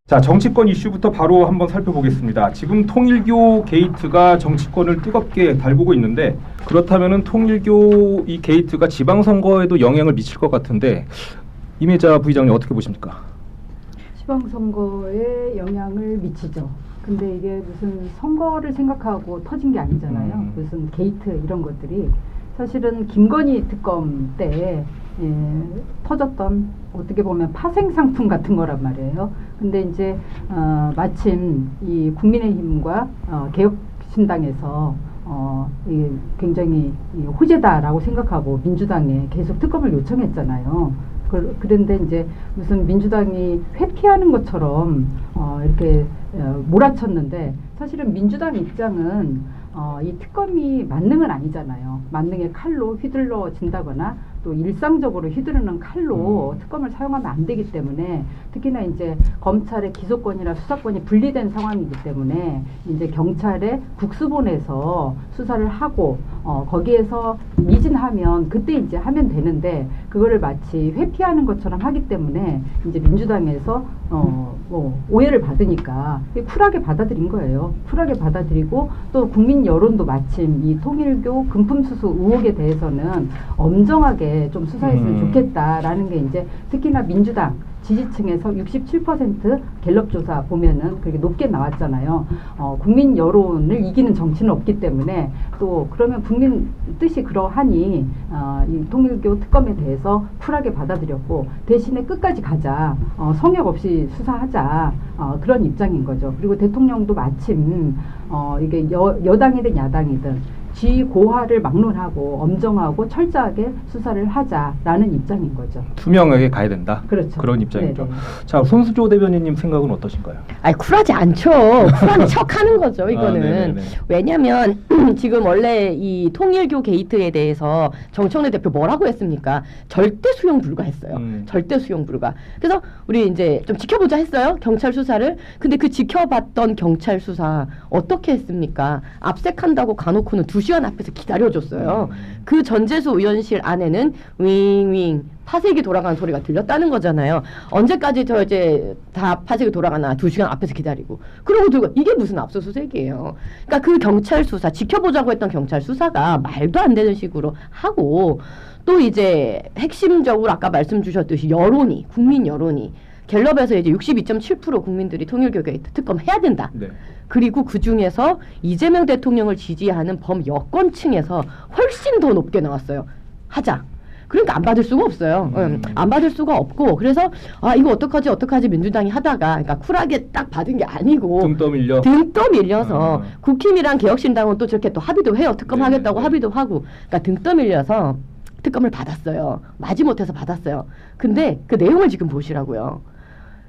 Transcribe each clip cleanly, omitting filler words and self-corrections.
자, 정치권 이슈부터 바로 한번 살펴보겠습니다. 지금 통일교 게이트가 정치권을 뜨겁게 달구고 있는데, 그렇다면은 통일교 이 게이트가 지방선거에도 영향을 미칠 것 같은데, 임혜자 부의장님 어떻게 보십니까? 지방선거에 영향을 미치죠. 근데 이게 무슨 선거를 생각하고 터진 게 아니잖아요. 무슨 게이트 이런 것들이 사실은 김건희 특검 때 터졌던 어떻게 보면 파생 상품 같은 거란 말이에요. 근데 이제 마침 이 국민의힘과 개혁신당에서 이게 굉장히 호재다라고 생각하고 민주당에 계속 특검을 요청했잖아요. 그런데 이제 무슨 민주당이 회피하는 것처럼 이렇게 몰아쳤는데, 사실은 민주당 입장은 이 특검이 만능은 아니잖아요. 만능의 칼로 휘둘러진다거나 또 일상적으로 휘두르는 칼로 특검을 사용하면 안 되기 때문에, 특히나 이제 검찰의 기소권이나 수사권이 분리된 상황이기 때문에 이제 경찰에 국수본에서 수사를 하고 거기에서 미진하면 그때 이제 하면 되는데, 그거를 마치 회피하는 것처럼 하기 때문에 이제 민주당에서 오해를 받으니까 쿨하게 받아들인 거예요. 쿨하게 받아들이고, 또 국민 여론도 마침 이 통일교 금품수수 의혹에 대해서는 엄정하게 좀 수사했으면 좋겠다라는 게 이제 특히나 민주당 지지층에서 67% 갤럽 조사 보면은 그렇게 높게 나왔잖아요. 국민 여론을 이기는 정치는 없기 때문에, 또 그러면 국민 뜻이 그러하니 이 통일교 특검에 대해서 쿨하게 받아들였고, 대신에 끝까지 가자, 성역 없이 수사하자, 그런 입장인 거죠. 그리고 대통령도 마침 이게 여당이든 야당이든 지고화를 막론하고 엄정하고 철저하게 수사를 하자라는 입장인 거죠. 투명하게 가야 된다. 그렇죠. 그런 입장이죠. 네네. 자, 손수조 대변인님 생각은 어떠신가요? 아니, 쿨하지 않죠. 쿨한 척하는 거죠, 이거는. 네네네. 왜냐하면 지금 원래 이 통일교 게이트에 대해서 정청래 대표 뭐라고 했습니까? 절대 수용 불가했어요. 절대 수용 불가. 그래서 우리 이제 좀 지켜보자 했어요, 경찰 수사를. 근데 그 지켜봤던 경찰 수사 어떻게 했습니까? 압색한다고 가놓고는 2시간 앞에서 기다려줬어요. 그 전재수 의원실 안에는 윙윙 파색이 돌아가는 소리가 들렸다는 거잖아요. 언제까지 저 이제 다 파색이 돌아가나, 2시간 앞에서 기다리고. 그러고 들고, 이게 무슨 압수수색이에요. 그러니까 그 경찰 수사, 지켜보자고 했던 경찰 수사가 말도 안 되는 식으로 하고, 또 이제 핵심적으로 아까 말씀 주셨듯이 여론이, 국민 여론이 갤럽에서 이제 62.7% 국민들이 통일교 게이트 특검 해야 된다. 네. 그리고 그 중에서 이재명 대통령을 지지하는 범여권층에서 훨씬 더 높게 나왔어요. 하자. 그러니까 안 받을 수가 없어요. 안 받을 수가 없고, 그래서 이거 어떡하지 민주당이 하다가, 그러니까 쿨하게 딱 받은 게 아니고 등 떠밀려서 국힘이랑 개혁신당은 또 저렇게 또 합의도 해요. 특검 하겠다고 합의도 하고, 그러니까 등 떠밀려서 특검을 받았어요. 마지못해서 받았어요. 근데 그 내용을 지금 보시라고요.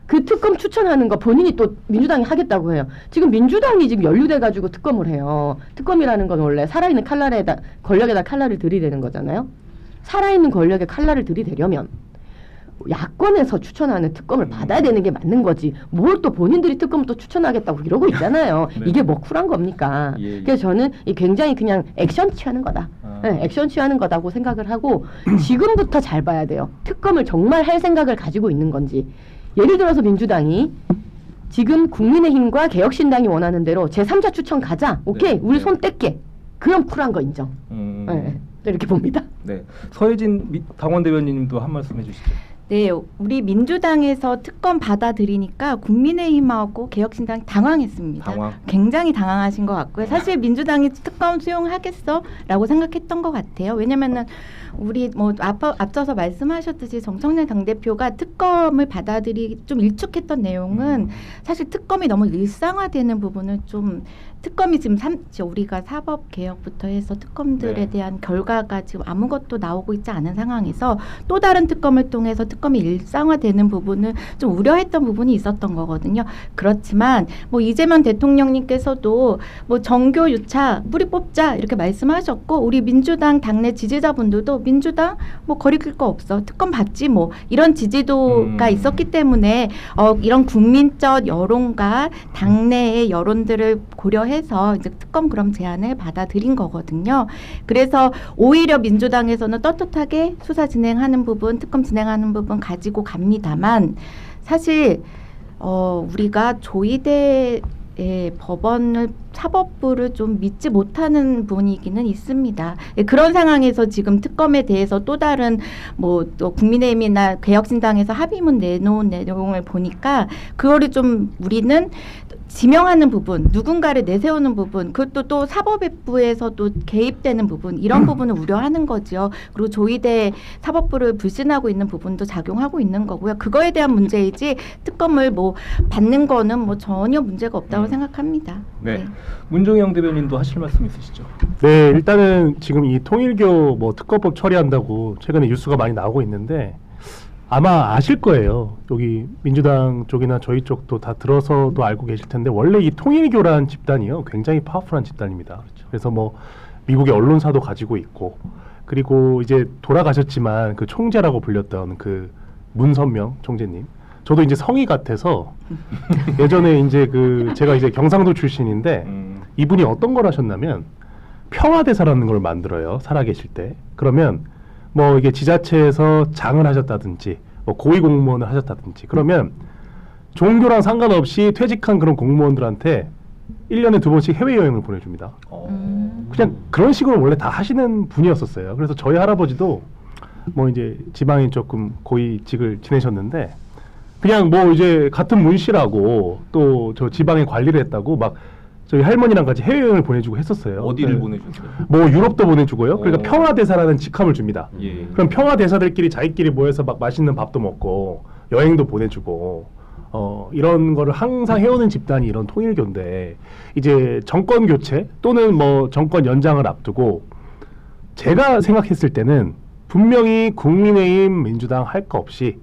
그 특검 추천하는 거 본인이 또 민주당이 하겠다고 해요. 지금 민주당이 지금 연루돼가지고 특검을 해요. 특검이라는 건 원래 살아있는 권력에다 칼날을 들이대는 거잖아요. 살아있는 권력에 칼날을 들이대려면 야권에서 추천하는 특검을 받아야 되는 게 맞는 거지. 뭘 또 본인들이 특검을 또 추천하겠다고 이러고 있잖아요. 네. 이게 뭐 쿨한 겁니까? 예. 그래서 저는 굉장히 그냥 액션 취하는 거다. 네, 액션 취하는 거다고 생각을 하고, 지금부터 잘 봐야 돼요. 특검을 정말 할 생각을 가지고 있는 건지. 예를 들어서 민주당이 지금 국민의힘과 개혁신당이 원하는 대로 제3자 추천 가자. 오케이, 네, 우리 네. 손 뗄게. 그럼 쿨한 거 인정. 네, 이렇게 봅니다. 네. 서혜진 당원 대변인님도 한 말씀 해주시죠. 네, 우리 민주당에서 특검 받아들이니까 국민의힘하고 개혁신당이 당황했습니다. 당황. 굉장히 당황하신 것 같고요. 사실 민주당이 특검 수용하겠어라고 생각했던 것 같아요. 왜냐면은 우리 뭐 앞서서 말씀하셨듯이 정청래 당대표가 특검을 좀 일축했던 내용은 사실 특검이 너무 일상화되는 부분을 좀, 특검이 지금 우리가 사법개혁부터 해서 특검들에 대한 결과가 지금 아무것도 나오고 있지 않은 상황에서 또 다른 특검을 통해서 특검이 일상화되는 부분을 좀 우려했던 부분이 있었던 거거든요. 그렇지만 뭐 이재명 대통령님께서도 뭐 정교 유착 뿌리 뽑자 이렇게 말씀하셨고, 우리 민주당 당내 지지자분들도 민주당 뭐 거리낄 거 없어, 특검 받지 뭐, 이런 지지도가 있었기 때문에 이런 국민적 여론과 당내의 여론들을 고려해서 이제 특검 그럼 제안을 받아들인 거거든요. 그래서 오히려 민주당에서는 떳떳하게 수사 진행하는 부분, 특검 진행하는 부분 가지고 갑니다만, 사실 우리가 조이대의 법원을 사법부를 좀 믿지 못하는 분위기는 있습니다. 그런 상황에서 지금 특검에 대해서 또 다른 또 국민의힘이나 개혁신당에서 합의문 내놓은 내용을 보니까 그거를 좀 우리는 지명하는 부분, 누군가를 내세우는 부분, 그것도 또 사법부에서도 개입되는 부분, 이런 부분을 우려하는 거죠. 그리고 조이대 사법부를 불신하고 있는 부분도 작용하고 있는 거고요. 그거에 대한 문제이지 특검을 받는 거는 전혀 문제가 없다고 생각합니다. 네. 문종영 대변인도 하실 말씀 있으시죠? 네, 일단은 지금 이 통일교 특검법 처리한다고 최근에 뉴스가 많이 나오고 있는데 아마 아실 거예요. 여기 민주당 쪽이나 저희 쪽도 다 들어서도 알고 계실 텐데 원래 이 통일교란 집단이요 굉장히 파워풀한 집단입니다. 그래서 미국의 언론사도 가지고 있고 그리고 이제 돌아가셨지만 그 총재라고 불렸던 그 문선명 총재님. 저도 이제 성이 같아서 예전에 이제 제가 이제 경상도 출신인데 이분이 어떤 걸 하셨냐면 평화대사라는 걸 만들어요. 살아계실 때. 그러면 이게 지자체에서 장을 하셨다든지 고위공무원을 하셨다든지 그러면 종교랑 상관없이 퇴직한 그런 공무원들한테 1년에 2번씩 해외여행을 보내줍니다. 그냥 그런 식으로 원래 다 하시는 분이었었어요. 그래서 저희 할아버지도 이제 지방에 조금 고위직을 지내셨는데 그냥 이제 같은 문씨라고 또 저 지방에 관리를 했다고 저희 할머니랑 같이 해외여행을 보내주고 했었어요. 어디를 네. 보내주세요? 유럽도 보내주고요. 그러니까 평화대사라는 직함을 줍니다. 예. 그럼 평화대사들끼리 자기끼리 모여서 맛있는 밥도 먹고 여행도 보내주고 이런 거를 항상 해오는 집단이 이런 통일교인데 이제 정권 교체 또는 정권 연장을 앞두고 제가 생각했을 때는 분명히 국민의힘 민주당 할 거 없이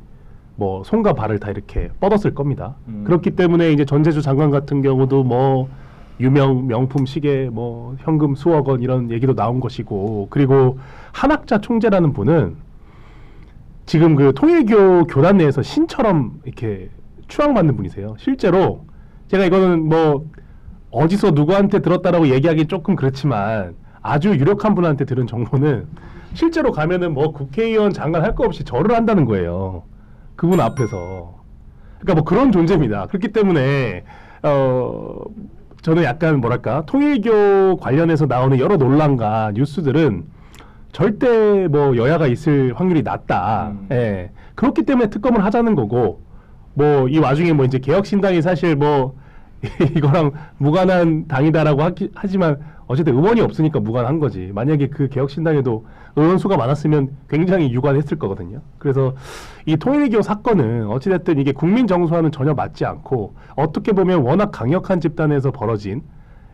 손과 발을 다 이렇게 뻗었을 겁니다. 그렇기 때문에 이제 전재주 장관 같은 경우도 유명 명품 시계 현금 수억 원 이런 얘기도 나온 것이고 그리고 한학자 총재라는 분은 지금 그 통일교 교단 내에서 신처럼 이렇게 추앙받는 분이세요. 실제로 제가 이거는 어디서 누구한테 들었다라고 얘기하기 조금 그렇지만 아주 유력한 분한테 들은 정보는 실제로 가면은 국회의원 장관 할 거 없이 절을 한다는 거예요. 그분 앞에서. 그러니까 그런 존재입니다. 그렇기 때문에 저는 약간 통일교 관련해서 나오는 여러 논란과 뉴스들은 절대 여야가 있을 확률이 낮다. 예. 그렇기 때문에 특검을 하자는 거고 이 와중에 이제 개혁신당이 사실 이거랑 무관한 당이다라고 하지만 어쨌든 의원이 없으니까 무관한 거지. 만약에 그 개혁신당에도 의원 수가 많았으면 굉장히 유관했을 거거든요. 그래서 이 통일교 사건은 어찌됐든 이게 국민 정서와는 전혀 맞지 않고 어떻게 보면 워낙 강력한 집단에서 벌어진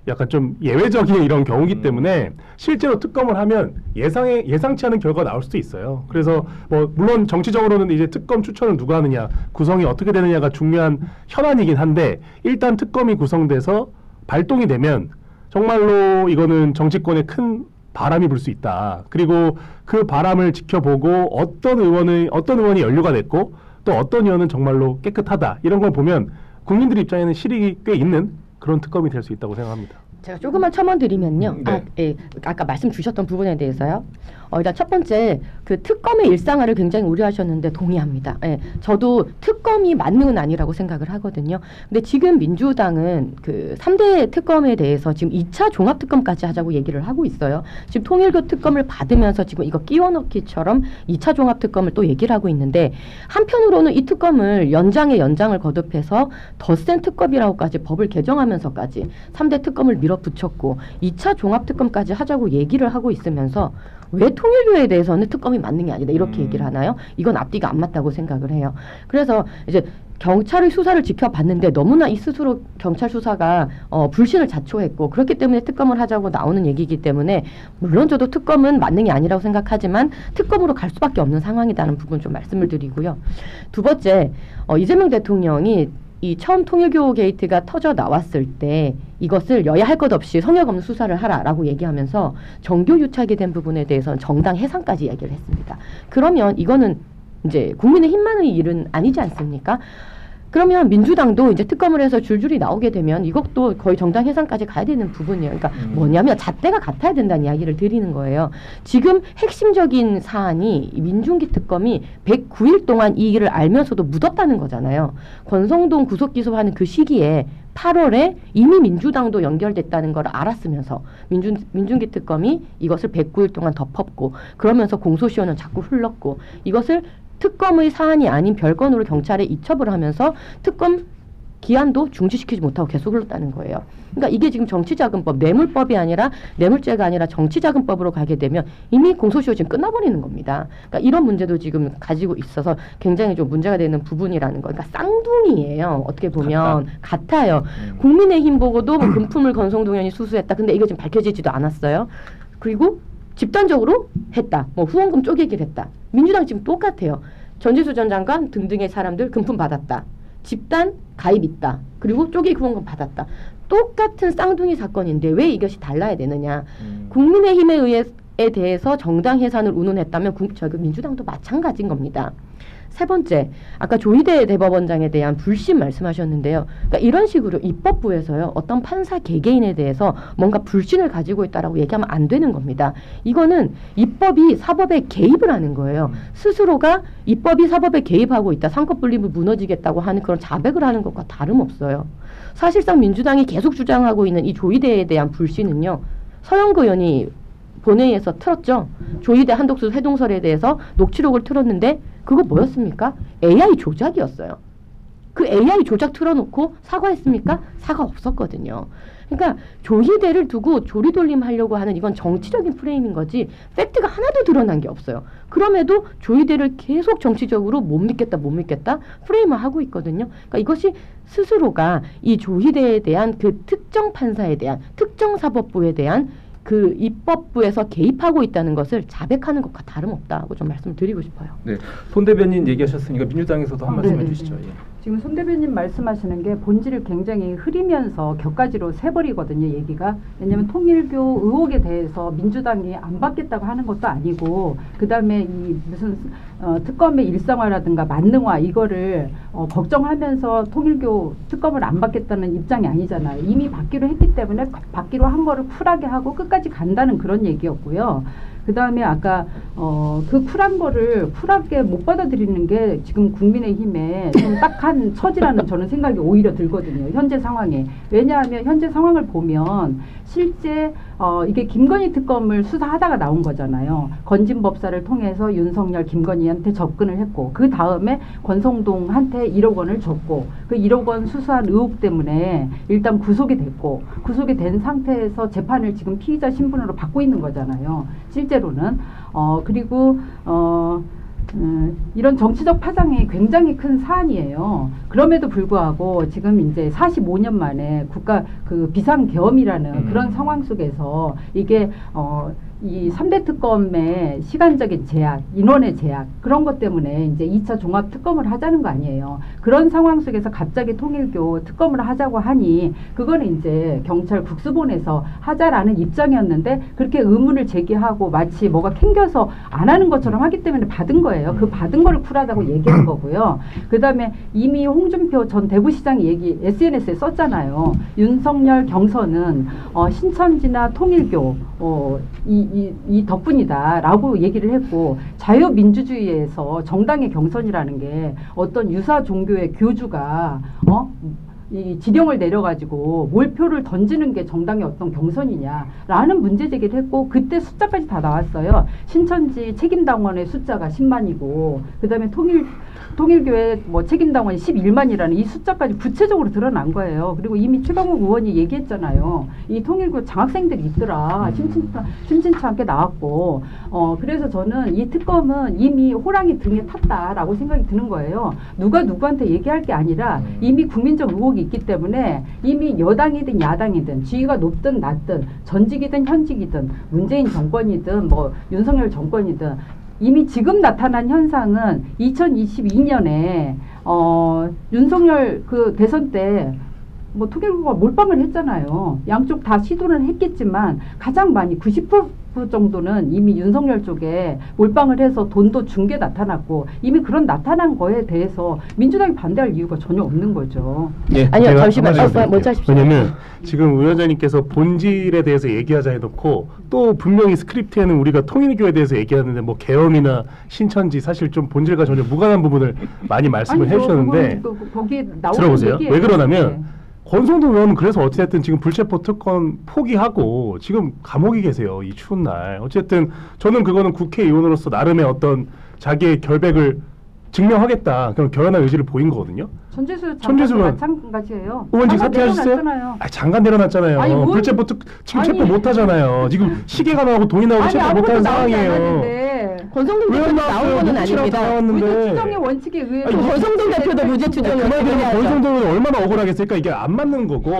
약간 좀 예외적인 이런 경우기 때문에 실제로 특검을 하면 예상치 않은 결과가 나올 수도 있어요. 그래서 물론 정치적으로는 이제 특검 추천을 누가 하느냐, 구성이 어떻게 되느냐가 중요한 현안이긴 한데 일단 특검이 구성돼서 발동이 되면 정말로 이거는 정치권에 큰 바람이 불 수 있다. 그리고 그 바람을 지켜보고 어떤 의원이 연루가 됐고 또 어떤 의원은 정말로 깨끗하다. 이런 걸 보면 국민들 입장에는 실익이 꽤 있는 그런 특검이 될 수 있다고 생각합니다. 제가 조금만 첨언드리면요. 네. 아까 말씀 주셨던 부분에 대해서요. 일단 첫 번째 그 특검의 일상화를 굉장히 우려하셨는데 동의합니다. 저도 특검이 만능은 아니라고 생각을 하거든요. 근데 지금 민주당은 그 3대 특검에 대해서 지금 2차 종합특검까지 하자고 얘기를 하고 있어요. 지금 통일교 특검을 받으면서 지금 이거 끼워넣기처럼 2차 종합특검을 또 얘기를 하고 있는데 한편으로는 이 특검을 연장을 거듭해서 더 센 특검이라고까지 법을 개정하면서까지 3대 특검을 밀어붙였고 2차 종합특검까지 하자고 얘기를 하고 있으면서 왜 통일교에 대해서는 특검이 만능이 아니다 이렇게 얘기를 하나요? 이건 앞뒤가 안 맞다고 생각을 해요. 그래서 이제 경찰의 수사를 지켜봤는데 너무나 이 스스로 경찰 수사가 불신을 자초했고 그렇기 때문에 특검을 하자고 나오는 얘기이기 때문에 물론 저도 특검은 만능이 아니라고 생각하지만 특검으로 갈 수밖에 없는 상황이라는 부분 좀 말씀을 드리고요. 두 번째, 이재명 대통령이 이 처음 통일교 게이트가 터져 나왔을 때 이것을 여야 할 것 없이 성역 없는 수사를 하라라고 얘기하면서 정교 유착이 된 부분에 대해서는 정당 해산까지 얘기를 했습니다. 그러면 이거는 이제 국민의 힘만의 일은 아니지 않습니까? 그러면 민주당도 이제 특검을 해서 줄줄이 나오게 되면 이것도 거의 정당 해산까지 가야 되는 부분이에요. 그러니까 뭐냐면 잣대가 같아야 된다는 이야기를 드리는 거예요. 지금 핵심적인 사안이 민중기 특검이 109일 동안 이 일을 알면서도 묻었다는 거잖아요. 권성동 구속 기소하는 그 시기에 8월에 이미 민주당도 연결됐다는 걸 알았으면서 민중기 특검이 이것을 109일 동안 덮었고 그러면서 공소시효는 자꾸 흘렀고 이것을 특검의 사안이 아닌 별건으로 경찰에 이첩을 하면서 특검 기한도 중지시키지 못하고 계속 흘렀다는 거예요. 그러니까 이게 지금 정치자금법, 뇌물법이 아니라 뇌물죄가 아니라 정치자금법으로 가게 되면 이미 공소시효 지금 끝나버리는 겁니다. 그러니까 이런 문제도 지금 가지고 있어서 굉장히 좀 문제가 되는 부분이라는 거. 그러니까 쌍둥이에요. 어떻게 보면 같아요. 국민의힘 보고도 뭐 금품을 권성동현이 수수했다. 근데 이거 지금 밝혀지지도 않았어요. 그리고 집단적으로 했다. 뭐 후원금 쪼개기를 했다. 민주당 지금 똑같아요. 전지수 전 장관 등등의 사람들 금품 받았다. 집단 가입 있다. 그리고 쪼개기 후원금 받았다. 똑같은 쌍둥이 사건인데 왜 이것이 달라야 되느냐. 국민의힘에 대해서 정당 해산을 운운했다면 민주당도 마찬가지인 겁니다. 세 번째, 아까 조희대 대법원장에 대한 불신 말씀하셨는데요. 그러니까 이런 식으로 입법부에서요, 어떤 판사 개개인에 대해서 뭔가 불신을 가지고 있다라고 얘기하면 안 되는 겁니다. 이거는 입법이 사법에 개입을 하는 거예요. 스스로가 입법이 사법에 개입하고 있다, 상권분립을 무너지겠다고 하는 그런 자백을 하는 것과 다름없어요. 사실상 민주당이 계속 주장하고 있는 이 조희대에 대한 불신은요, 서영구 의원이 본회의에서 틀었죠. 조희대 한독수 회동설에 대해서 녹취록을 틀었는데 그거 뭐였습니까? AI 조작이었어요. 그 AI 조작 틀어놓고 사과했습니까? 사과 없었거든요. 그러니까 조희대를 두고 조리돌림 하려고 하는 이건 정치적인 프레임인 거지 팩트가 하나도 드러난 게 없어요. 그럼에도 조희대를 계속 정치적으로 못 믿겠다 프레임을 하고 있거든요. 그러니까 이것이 스스로가 이 조희대에 대한 그 특정 판사에 대한 특정 사법부에 대한 그 입법부에서 개입하고 있다는 것을 자백하는 것과 다름없다고 좀 말씀을 드리고 싶어요. 네, 손 대변인 얘기하셨으니까 민주당에서도 한 말씀 네네네. 해주시죠. 예. 지금 손 대변인 말씀하시는 게 본질을 굉장히 흐리면서 격가지로 세버리거든요, 얘기가. 왜냐하면 통일교 의혹에 대해서 민주당이 안 받겠다고 하는 것도 아니고, 그 다음에 이 무슨 특검의 일상화라든가 만능화 이거를 걱정하면서 통일교 특검을 안 받겠다는 입장이 아니잖아요. 이미 받기로 했기 때문에 받기로 한 거를 쿨하게 하고 끝까지 간다는 그런 얘기였고요. 그 다음에 아까 그 쿨한 거를 쿨하게 못 받아들이는 게 지금 국민의힘에 좀 딱한 처지라는 저는 생각이 오히려 들거든요. 현재 상황에. 왜냐하면 현재 상황을 보면 실제 이게 김건희 특검을 수사하다가 나온 거잖아요. 건진법사를 통해서 윤석열, 김건희한테 접근을 했고 그 다음에 권성동한테 1억 원을 줬고 그 1억 원 수수한 의혹 때문에 일단 구속이 됐고 구속이 된 상태에서 재판을 지금 피의자 신분으로 받고 있는 거잖아요. 실제로는 그리고 이런 정치적 파장이 굉장히 큰 사안이에요. 그럼에도 불구하고 지금 이제 45년 만에 국가 그 비상계엄이라는 그런 상황 속에서 이게 이 3대 특검의 시간적인 제약, 인원의 제약 그런 것 때문에 이제 2차 종합 특검을 하자는 거 아니에요. 그런 상황 속에서 갑자기 통일교 특검을 하자고 하니 그거는 이제 경찰 국수본에서 하자라는 입장이었는데 그렇게 의문을 제기하고 마치 뭐가 캥겨서 안 하는 것처럼 하기 때문에 받은 거예요. 그 받은 거를 쿨하다고 얘기한 거고요. 그 다음에 이미 홍준표 전 대구시장이 SNS에 썼잖아요. 윤석열 경선은 신천지나 통일교 이 덕분이다라고 얘기를 했고 자유민주주의에서 정당의 경선이라는 게 어떤 유사 종교의 교주가 이 지령을 내려가지고 몰표를 던지는 게 정당의 어떤 경선이냐라는 문제 제기를 했고 그때 숫자까지 다 나왔어요. 신천지 책임당원의 숫자가 10만이고 그 다음에 통일교회 뭐 책임당원이 11만이라는 이 숫자까지 구체적으로 드러난 거예요. 그리고 이미 최강욱 의원이 얘기했잖아요. 이 통일교 장학생들이 있더라. 심심치 않게 나왔고 그래서 저는 이 특검은 이미 호랑이 등에 탔다라고 생각이 드는 거예요. 누가 누구한테 얘기할 게 아니라 이미 국민적 의혹이 있기 때문에 이미 여당이든 야당이든 지위가 높든 낮든 전직이든 현직이든 문재인 정권이든 뭐 윤석열 정권이든 이미 지금 나타난 현상은 2022년에 윤석열 그 대선 때 뭐 통일교가 몰빵을 했잖아요. 양쪽 다 시도를 했겠지만 가장 많이 90% 정도는 이미 윤석열 쪽에 몰빵을 해서 돈도 준 게 나타났고 이미 그런 나타난 거에 대해서 민주당이 반대할 이유가 전혀 없는 거죠. 예. 아니요, 제가 잠시만. 한마디 드릴게요. 먼저 하십시오. 왜냐면 지금 위원장님께서 본질에 대해서 얘기하자 해놓고 또 분명히 스크립트에는 우리가 통일교에 대해서 얘기하는데 뭐 계엄이나 신천지 사실 좀 본질과 전혀 무관한 부분을 많이 말씀을 아니죠. 해주셨는데 그건 거기에 나오는 들어보세요. 얘기예요. 왜 그러냐면 네. 권성동 의원은 그래서 어찌됐든 지금 불체포 특권 포기하고 지금 감옥에 계세요. 이 추운 날. 어쨌든 저는 그거는 국회의원으로서 나름의 어떤 자기의 결백을 증명하겠다. 그런 결연한 의지를 보인 거거든요. 전재수 전재수는 장관 마찬가지예요. 의원직 장관 사퇴하셨어요? 내려놨잖아요. 아, 잠깐 내려놨잖아요. 아니, 뭐- 불체포 지금 체포 아니. 못 하잖아요. 지금 시계가 나오고 돈이 나오고 아니 체포 못 아무것도 하는 나오지 상황이에요. 않았는데 권성동 왜 대표도 나왔어요? 나온 거는 무치라고 아닙니다. 나왔는데. 무죄 추정의 원칙에 의해서 아니, 권성동 대표도 무죄 추정을 그 말대로 해야죠. 권성동은 얼마나 억울하겠습니까? 이게 안 맞는 거고.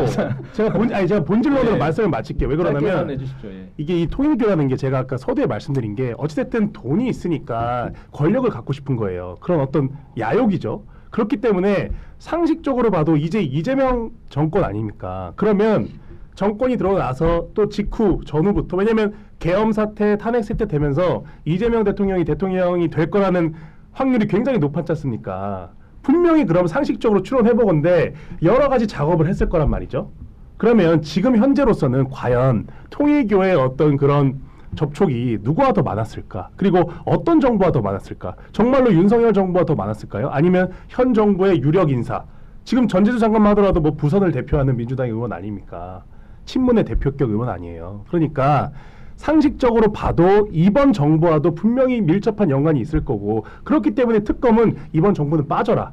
제가 본질론으로 네. 말씀을 마칠게요. 왜 짧게 그러냐면 말씀해 주십시오. 예. 이게 이 통일교라는 게 제가 아까 서두에 말씀드린 게 어찌됐든 돈이 있으니까 권력을 갖고 싶은 거예요. 그런 어떤 야욕이죠. 그렇기 때문에 상식적으로 봐도 이제 이재명 정권 아닙니까? 그러면 정권이 들어나서 또 직후 전후부터 왜냐면 계엄 사태, 탄핵 사태 되면서 이재명 대통령이 될 거라는 확률이 굉장히 높았지 않습니까? 분명히 그럼 상식적으로 추론해 보건데 여러 가지 작업을 했을 거란 말이죠. 그러면 지금 현재로서는 과연 통일교의 어떤 그런 접촉이 누구와 더 많았을까? 그리고 어떤 정부와 더 많았을까? 정말로 윤석열 정부와 더 많았을까요? 아니면 현 정부의 유력 인사? 지금 전재수 장관만 하더라도 뭐 부선을 대표하는 민주당 의원 아닙니까? 친문의 대표격 의원 아니에요. 그러니까 상식적으로 봐도 이번 정부와도 분명히 밀접한 연관이 있을 거고 그렇기 때문에 특검은 이번 정부는 빠져라.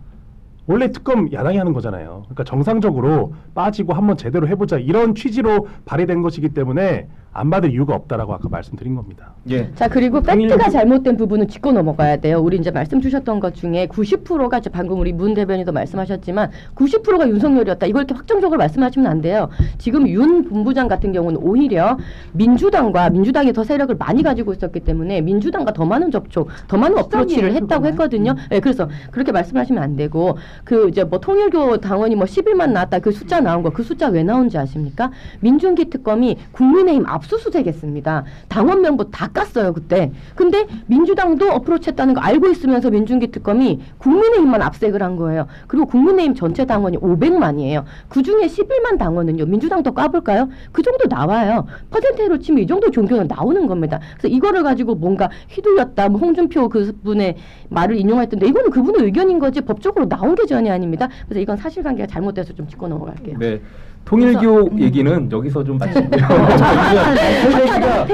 원래 특검 야당이 하는 거잖아요. 그러니까 정상적으로 빠지고 한번 제대로 해보자 이런 취지로 발의된 것이기 때문에 안 받을 이유가 없다라고 아까 말씀드린 겁니다. 예. 자, 그리고 팩트가 잘못된 부분은 짚고 넘어가야 돼요. 우리 이제 말씀 주셨던 것 중에 90%가 방금 우리 문 대변인도 말씀하셨지만 90%가 윤석열이었다. 이걸 이렇게 확정적으로 말씀하시면 안 돼요. 지금 윤 본부장 같은 경우는 오히려 민주당이 더 세력을 많이 가지고 있었기 때문에 민주당과 더 많은 접촉, 더 많은 어프로치를 했다고 그거는. 했거든요. 네, 그래서 그렇게 말씀하시면 안 되고 그 이제 뭐 통일교 당원이 뭐 10일만 나왔다. 그 숫자 나온 거 그 숫자 왜 나온지 아십니까? 민중기 특검이 국민의힘 압수수색했습니다. 당원 명부 다 깠어요 그때. 근데 민주당도 어프로치했다는 거 알고 있으면서 민중기 특검이 국민의힘만 압색을 한 거예요. 그리고 국민의힘 전체 당원이 500만이에요. 그 중에 11만 당원은요. 민주당도 까볼까요? 그 정도 나와요. 퍼센테이로 치면 이 정도 종교는 나오는 겁니다. 그래서 이거를 가지고 뭔가 휘둘렸다. 뭐 홍준표 그분의 말을 인용했던데 이거는 그분의 의견인 거지 법적으로 나온 게 전혀 아닙니다. 그래서 이건 사실관계가 잘못돼서 좀 짚고 넘어갈게요. 네. 통일교 얘기는 여기서 좀 마치고요.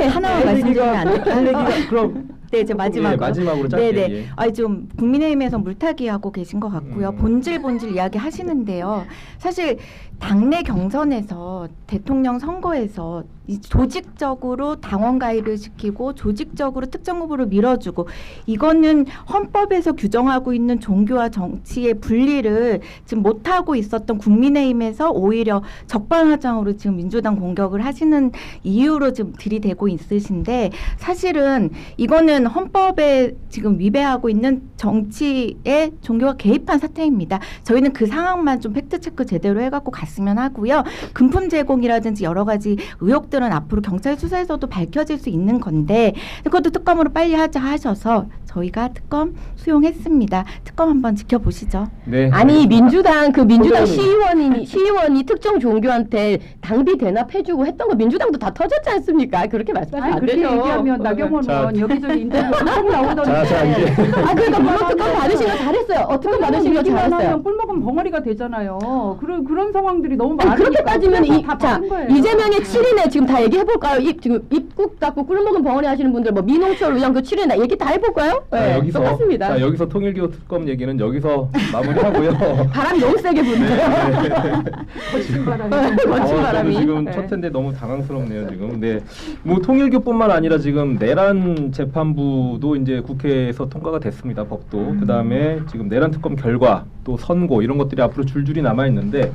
하나만 말씀드리면 안 될까요? 할 얘기가 그럼 네, 이제 마지막으로. 예, 마지막으로 짧게. 네네. 예. 좀 국민의힘에서 물타기 하고 계신 것 같고요. 본질 이야기 하시는데요. 사실 당내 경선에서 대통령 선거에서 이 조직적으로 당원 가입을 시키고 조직적으로 특정 후보를 밀어주고 이거는 헌법에서 규정하고 있는 종교와 정치의 분리를 지금 못하고 있었던 국민의힘에서 오히려 적반하장으로 지금 민주당 공격을 하시는 이유로 지금 들이대고 있으신데 사실은 이거는 헌법에 지금 위배하고 있는 정치에 종교가 개입한 사태입니다. 저희는 그 상황만 좀 팩트체크 제대로 해갖고 갔으면 하고요. 금품 제공이라든지 여러 가지 의혹들은 앞으로 경찰 수사에서도 밝혀질 수 있는 건데 그것도 특검으로 빨리 하자 하셔서 저희가 특검 수용했습니다. 특검 한번 지켜보시죠. 네. 아니 민주당 소장님. 시의원이 특정 종교한테 당비 대납해주고 했던 거 민주당도 다 터졌지 않습니까? 그렇게 말씀하시면 아니 안 그렇게 되죠. 얘기하면 나경원은 자. 여기저기 인터뷰 꼭 나오던데. 자, 이제. 아 그러니까 물론 특검 받으신 거 잘했어요. 특검 받으신 거 얘기만 잘했어요. 하면 꿀먹은 벙어리가 되잖아요. 그런 상황들이 너무 아니, 많으니까. 그렇게 따지면 다 자 받은 거예요. 이재명의 7인에 지금 다 얘기해볼까요? 지금 입국 닫고 꿀먹은 벙어리 하시는 분들 뭐 민홍철 의원 그 7인에 얘기 다 해볼까요? 자, 여기서 똑같습니다. 자, 여기서 통일교 특검 얘기는 여기서 마무리하고요. 바람이 너무 세게 부네요. 거친 바람이. 거친 바람이. 지금 네. 첫 텐데 너무 당황스럽네요 지금. 네, 뭐 통일교뿐만 아니라 지금 내란 재판부도 이제 국회에서 통과가 됐습니다 법도. 그 다음에 지금 내란 특검 결과 또 선고 이런 것들이 앞으로 줄줄이 남아 있는데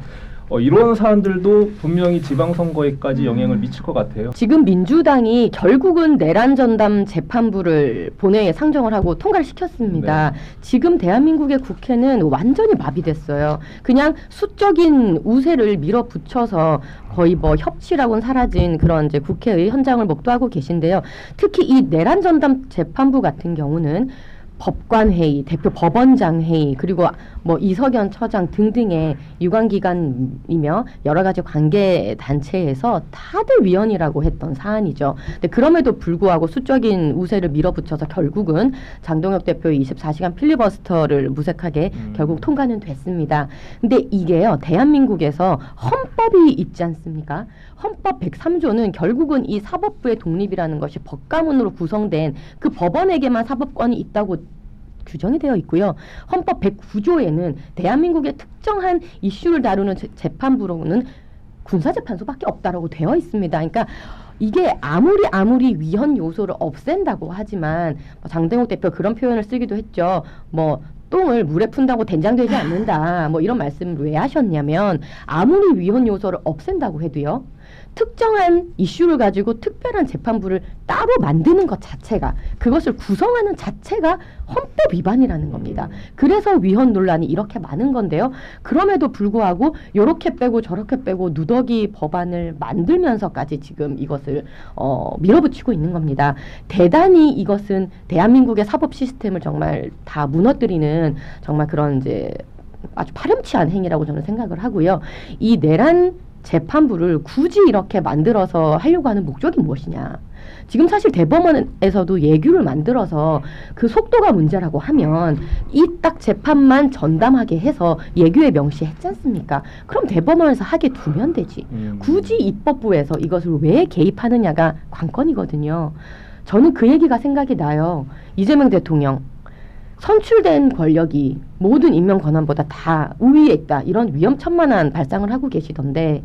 이런 사안들도 분명히 지방선거에까지 영향을 미칠 것 같아요. 지금 민주당이 결국은 내란 전담 재판부를 본회의에 상정을 하고 통과를 시켰습니다. 지금 대한민국의 국회는 완전히 마비됐어요. 그냥 수적인 우세를 밀어붙여서 거의 뭐 협치라고는 사라진 그런 이제 국회의 현장을 목도하고 계신데요. 특히 이 내란 전담 재판부 같은 경우는 법관회의, 대표 법원장 회의, 그리고 뭐 이석연 처장 등등의 유관기관이며 여러 가지 관계 단체에서 다들 위헌이라고 했던 사안이죠. 근데 그럼에도 불구하고 수적인 우세를 밀어붙여서 결국은 장동혁 대표의 24시간 필리버스터를 무색하게 결국 통과는 됐습니다. 근데 이게요, 대한민국에서 헌법이 있지 않습니까? 헌법 103조는 결국은 이 사법부의 독립이라는 것이 법가문으로 구성된 그 법원에게만 사법권이 있다고 규정이 되어 있고요. 헌법 109조에는 대한민국의 특정한 이슈를 다루는 재판부로는 군사재판소밖에 없다라고 되어 있습니다. 그러니까 이게 아무리 위헌 요소를 없앤다고 하지만 장동혁 대표 그런 표현을 쓰기도 했죠. 뭐 똥을 물에 푼다고 된장되지 않는다. 뭐 이런 말씀을 왜 하셨냐면 아무리 위헌 요소를 없앤다고 해도요. 특정한 이슈를 가지고 특별한 재판부를 따로 만드는 것 자체가, 그것을 구성하는 자체가 헌법 위반이라는 겁니다. 그래서 위헌 논란이 이렇게 많은 건데요. 그럼에도 불구하고 이렇게 빼고 저렇게 빼고 누더기 법안을 만들면서까지 지금 이것을 밀어붙이고 있는 겁니다. 대단히 이것은 대한민국의 사법 시스템을 정말 다 무너뜨리는 정말 그런 이제 아주 파렴치한 행위라고 저는 생각을 하고요. 이 내란 재판부를 굳이 이렇게 만들어서 하려고 하는 목적이 무엇이냐. 지금 사실 대법원에서도 예규를 만들어서 그 속도가 문제라고 하면 이 딱 재판만 전담하게 해서 예규에 명시했지 않습니까? 그럼 대법원에서 하게 두면 되지. 굳이 입법부에서 이것을 왜 개입하느냐가 관건이거든요. 저는 그 얘기가 생각이 나요. 이재명 대통령. 선출된 권력이 모든 임명 권한보다 다 우위에 있다. 이런 위험천만한 발상을 하고 계시던데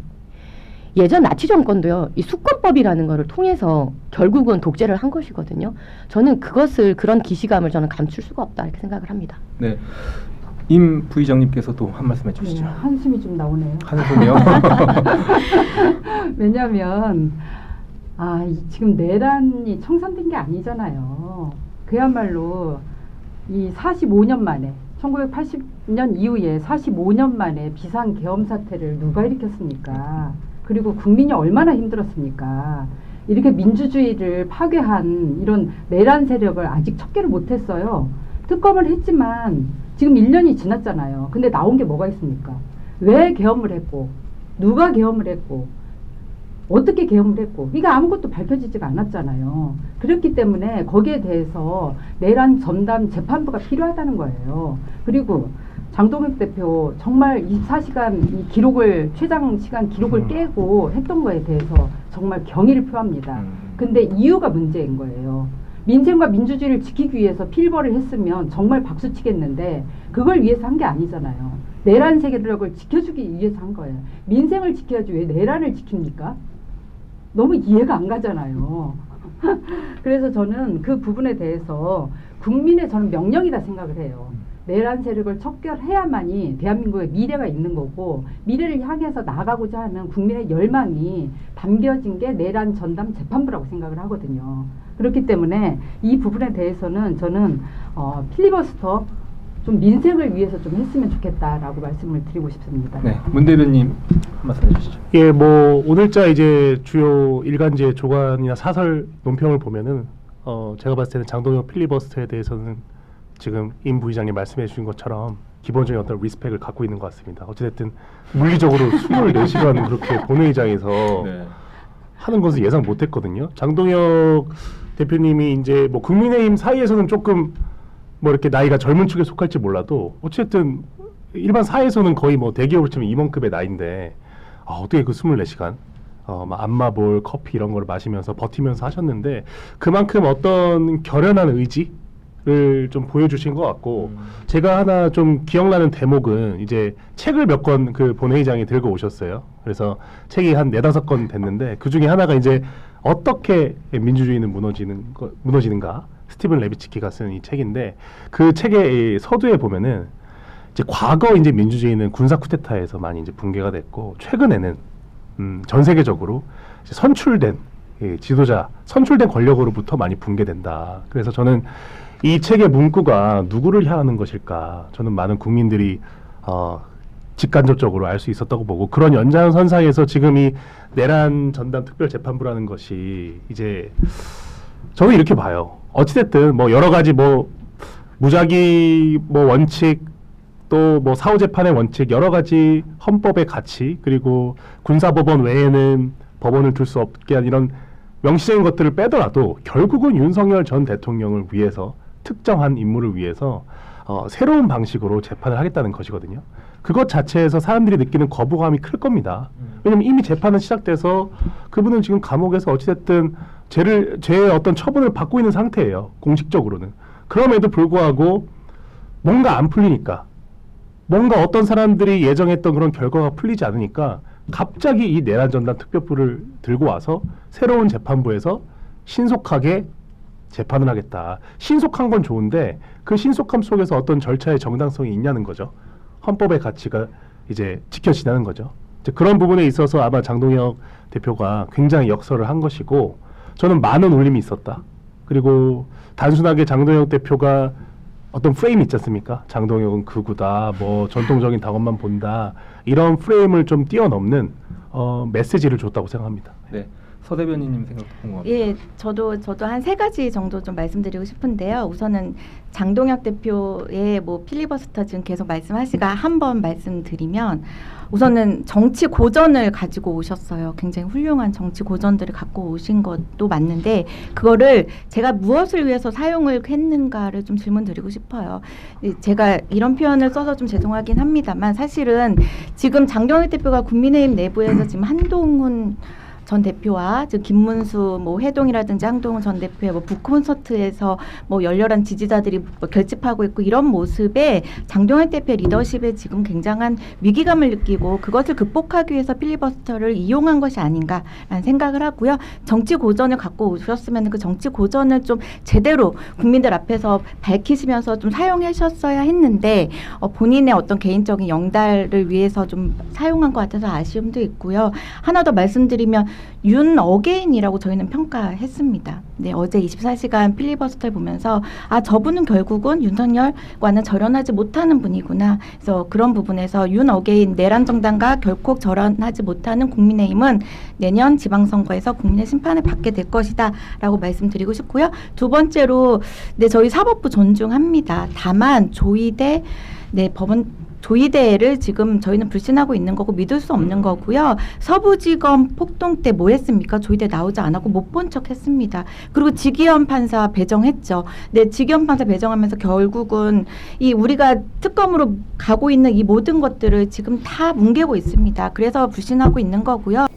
예전 나치 정권도요. 이 수권법이라는 거를 통해서 결국은 독재를 한 것이거든요. 저는 그런 기시감을 저는 감출 수가 없다 이렇게 생각을 합니다. 네. 임 부의장님께서도 한 말씀 해주시죠. 네, 한숨이 좀 나오네요. 한숨이요? 왜냐하면 지금 내란이 청산된 게 아니잖아요. 그야말로 이 45년 만에 1980년 이후에 45년 만에 비상계엄 사태를 누가 일으켰습니까? 그리고 국민이 얼마나 힘들었습니까? 이렇게 민주주의를 파괴한 이런 내란 세력을 아직 척결을 못했어요. 특검을 했지만 지금 1년이 지났잖아요. 근데 나온 게 뭐가 있습니까? 왜 계엄을 했고 누가 계엄을 했고 어떻게 계엄을 했고 이게 아무것도 밝혀지지가 않았잖아요. 그렇기 때문에 거기에 대해서 내란 전담 재판부가 필요하다는 거예요. 그리고 장동혁 대표 정말 24시간 이 기록을 최장 시간 기록을 깨고 했던 거에 대해서 정말 경의를 표합니다. 근데 이유가 문제인 거예요. 민생과 민주주의를 지키기 위해서 필벌을 했으면 정말 박수 치겠는데 그걸 위해서 한 게 아니잖아요. 내란 세력을 지켜주기 위해서 한 거예요. 민생을 지켜야지 왜 내란을 지킵니까? 너무 이해가 안 가잖아요. 그래서 저는 그 부분에 대해서 국민의 저는 명령이다 생각을 해요. 내란 세력을 척결해야만이 대한민국의 미래가 있는 거고 미래를 향해서 나아가고자 하는 국민의 열망이 담겨진 게 내란 전담 재판부라고 생각을 하거든요. 그렇기 때문에 이 부분에 대해서는 저는 필리버스터 좀 민생을 위해서 좀 했으면 좋겠다라고 말씀을 드리고 싶습니다. 네, 문 대변인 한 말씀 해주시죠. 예, 뭐 오늘자 이제 주요 일간지 조간이나 사설 논평을 보면은 제가 봤을 때는 장동혁 필리버스터에 대해서는 지금 임 부의장님 말씀해 주신 것처럼 기본적인 어떤 리스펙을 갖고 있는 것 같습니다. 어찌됐든 물리적으로 24시간 그렇게 본회의장에서 네. 하는 것을 예상 못했거든요. 장동혁 대표님이 이제 뭐 국민의힘 사이에서는 조금 뭐 이렇게 나이가 젊은 축에 속할지 몰라도 어쨌든 일반 사회에서는 거의 뭐 대기업을 치면 임원급의 나이인데 어떻게 그 24시간 막 안마볼 커피 이런 걸 마시면서 버티면서 하셨는데 그만큼 어떤 결연한 의지를 좀 보여주신 것 같고 제가 하나 좀 기억나는 대목은 이제 책을 몇 권 그 본회의장에 들고 오셨어요. 그래서 책이 한 4-5권 됐는데 그 중에 하나가 이제 어떻게 민주주의는 무너지는가 스티븐 레비츠키가 쓴 이 책인데 그 책의 이 서두에 보면은 이제 과거 이제 민주주의는 군사 쿠데타에서 많이 이제 붕괴가 됐고 최근에는 전 세계적으로 이제 선출된 지도자, 선출된 권력으로부터 많이 붕괴된다. 그래서 저는 이 책의 문구가 누구를 향하는 것일까? 저는 많은 국민들이 직간접적으로 알 수 있었다고 보고 그런 연장선상에서 지금 이 내란 전담 특별재판부라는 것이 이제 저는 이렇게 봐요. 어찌됐든 뭐 여러 가지 뭐 무작위 뭐 원칙 또 뭐 사후재판의 원칙 여러 가지 헌법의 가치 그리고 군사법원 외에는 법원을 둘 수 없게 한 이런 명시적인 것들을 빼더라도 결국은 윤석열 전 대통령을 위해서 특정한 인물을 위해서 새로운 방식으로 재판을 하겠다는 것이거든요. 그것 자체에서 사람들이 느끼는 거부감이 클 겁니다. 왜냐면 이미 재판은 시작돼서 그분은 지금 감옥에서 어찌됐든 죄의 어떤 처분을 받고 있는 상태예요. 공식적으로는. 그럼에도 불구하고 뭔가 안 풀리니까 뭔가 어떤 사람들이 예정했던 그런 결과가 풀리지 않으니까 갑자기 이 내란 전담 특별부를 들고 와서 새로운 재판부에서 신속하게 재판을 하겠다. 신속한 건 좋은데 그 신속함 속에서 어떤 절차의 정당성이 있냐는 거죠. 헌법의 가치가 이제 지켜지냐는 거죠. 이제 그런 부분에 있어서 아마 장동혁 대표가 굉장히 역설을 한 것이고 저는 많은 울림이 있었다. 그리고 단순하게 장동혁 대표가 어떤 프레임이 있지 않습니까? 장동혁은 극우다, 뭐 전통적인 당원만 본다 이런 프레임을 좀 뛰어넘는 메시지를 줬다고 생각합니다. 네, 서 대변인님 생각 궁금합니다. 예, 저도 한 3가지 정도 좀 말씀드리고 싶은데요. 우선은 장동혁 대표의 뭐 필리버스터 지금 계속 말씀하시가 한번 말씀드리면 우선은 정치 고전을 가지고 오셨어요. 굉장히 훌륭한 정치 고전들을 갖고 오신 것도 맞는데 그거를 제가 무엇을 위해서 사용을 했는가를 좀 질문드리고 싶어요. 제가 이런 표현을 써서 좀 죄송하긴 합니다만 사실은 지금 장동혁 대표가 국민의힘 내부에서 지금 한동훈 전 대표와 즉 김문수 뭐 해동이라든지 한동훈 전 대표의 뭐 북콘서트에서 뭐 열렬한 지지자들이 뭐 결집하고 있고 이런 모습에 장동혁 대표의 리더십에 지금 굉장한 위기감을 느끼고 그것을 극복하기 위해서 필리버스터를 이용한 것이 아닌가라는 생각을 하고요. 정치 고전을 갖고 오셨으면 그 정치 고전을 좀 제대로 국민들 앞에서 밝히시면서 좀 사용하셨어야 했는데 본인의 어떤 개인적인 영달을 위해서 좀 사용한 것 같아서 아쉬움도 있고요. 하나 더 말씀드리면 윤 어게인이라고 저희는 평가했습니다. 네, 어제 24시간 필리버스터를 보면서 저분은 결국은 윤석열과는 절연하지 못하는 분이구나. 그래서 그런 부분에서 윤 어게인 내란 정당과 결코 절연하지 못하는 국민의힘은 내년 지방선거에서 국민의 심판을 받게 될 것이다 라고 말씀드리고 싶고요. 두 번째로 네, 저희 사법부 존중합니다. 다만 조이대 조이대를 지금 저희는 불신하고 있는 거고 믿을 수 없는 거고요. 서부지검 폭동 때 뭐 했습니까? 조이대 나오지 않았고 못 본 척 했습니다. 그리고 지기현 판사 배정했죠. 네, 지기현 판사 배정하면서 결국은 이 우리가 특검으로 가고 있는 이 모든 것들을 지금 다 뭉개고 있습니다. 그래서 불신하고 있는 거고요.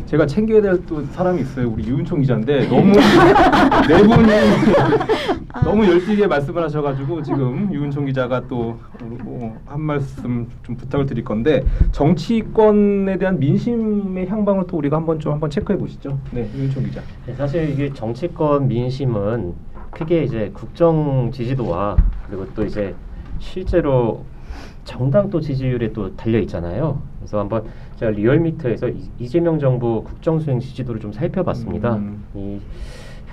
제가 챙겨야 될 또 사람이 있어요. 우리 유은총 기자인데 너무 네 분이 너무 열띠게 말씀을 하셔가지고 지금 유은총 기자가 또 한 말씀 좀 부탁을 드릴 건데 정치권에 대한 민심의 향방을 또 우리가 한번 체크해 보시죠. 네, 유은총 기자. 네, 사실 이게 정치권 민심은 크게 이제 국정 지지도와 그리고 또 이제 실제로 정당 또 지지율에 또 달려 있잖아요. 그래서 한번 제가 리얼미터에서 이재명 정부 국정 수행 지지도를 좀 살펴봤습니다. 이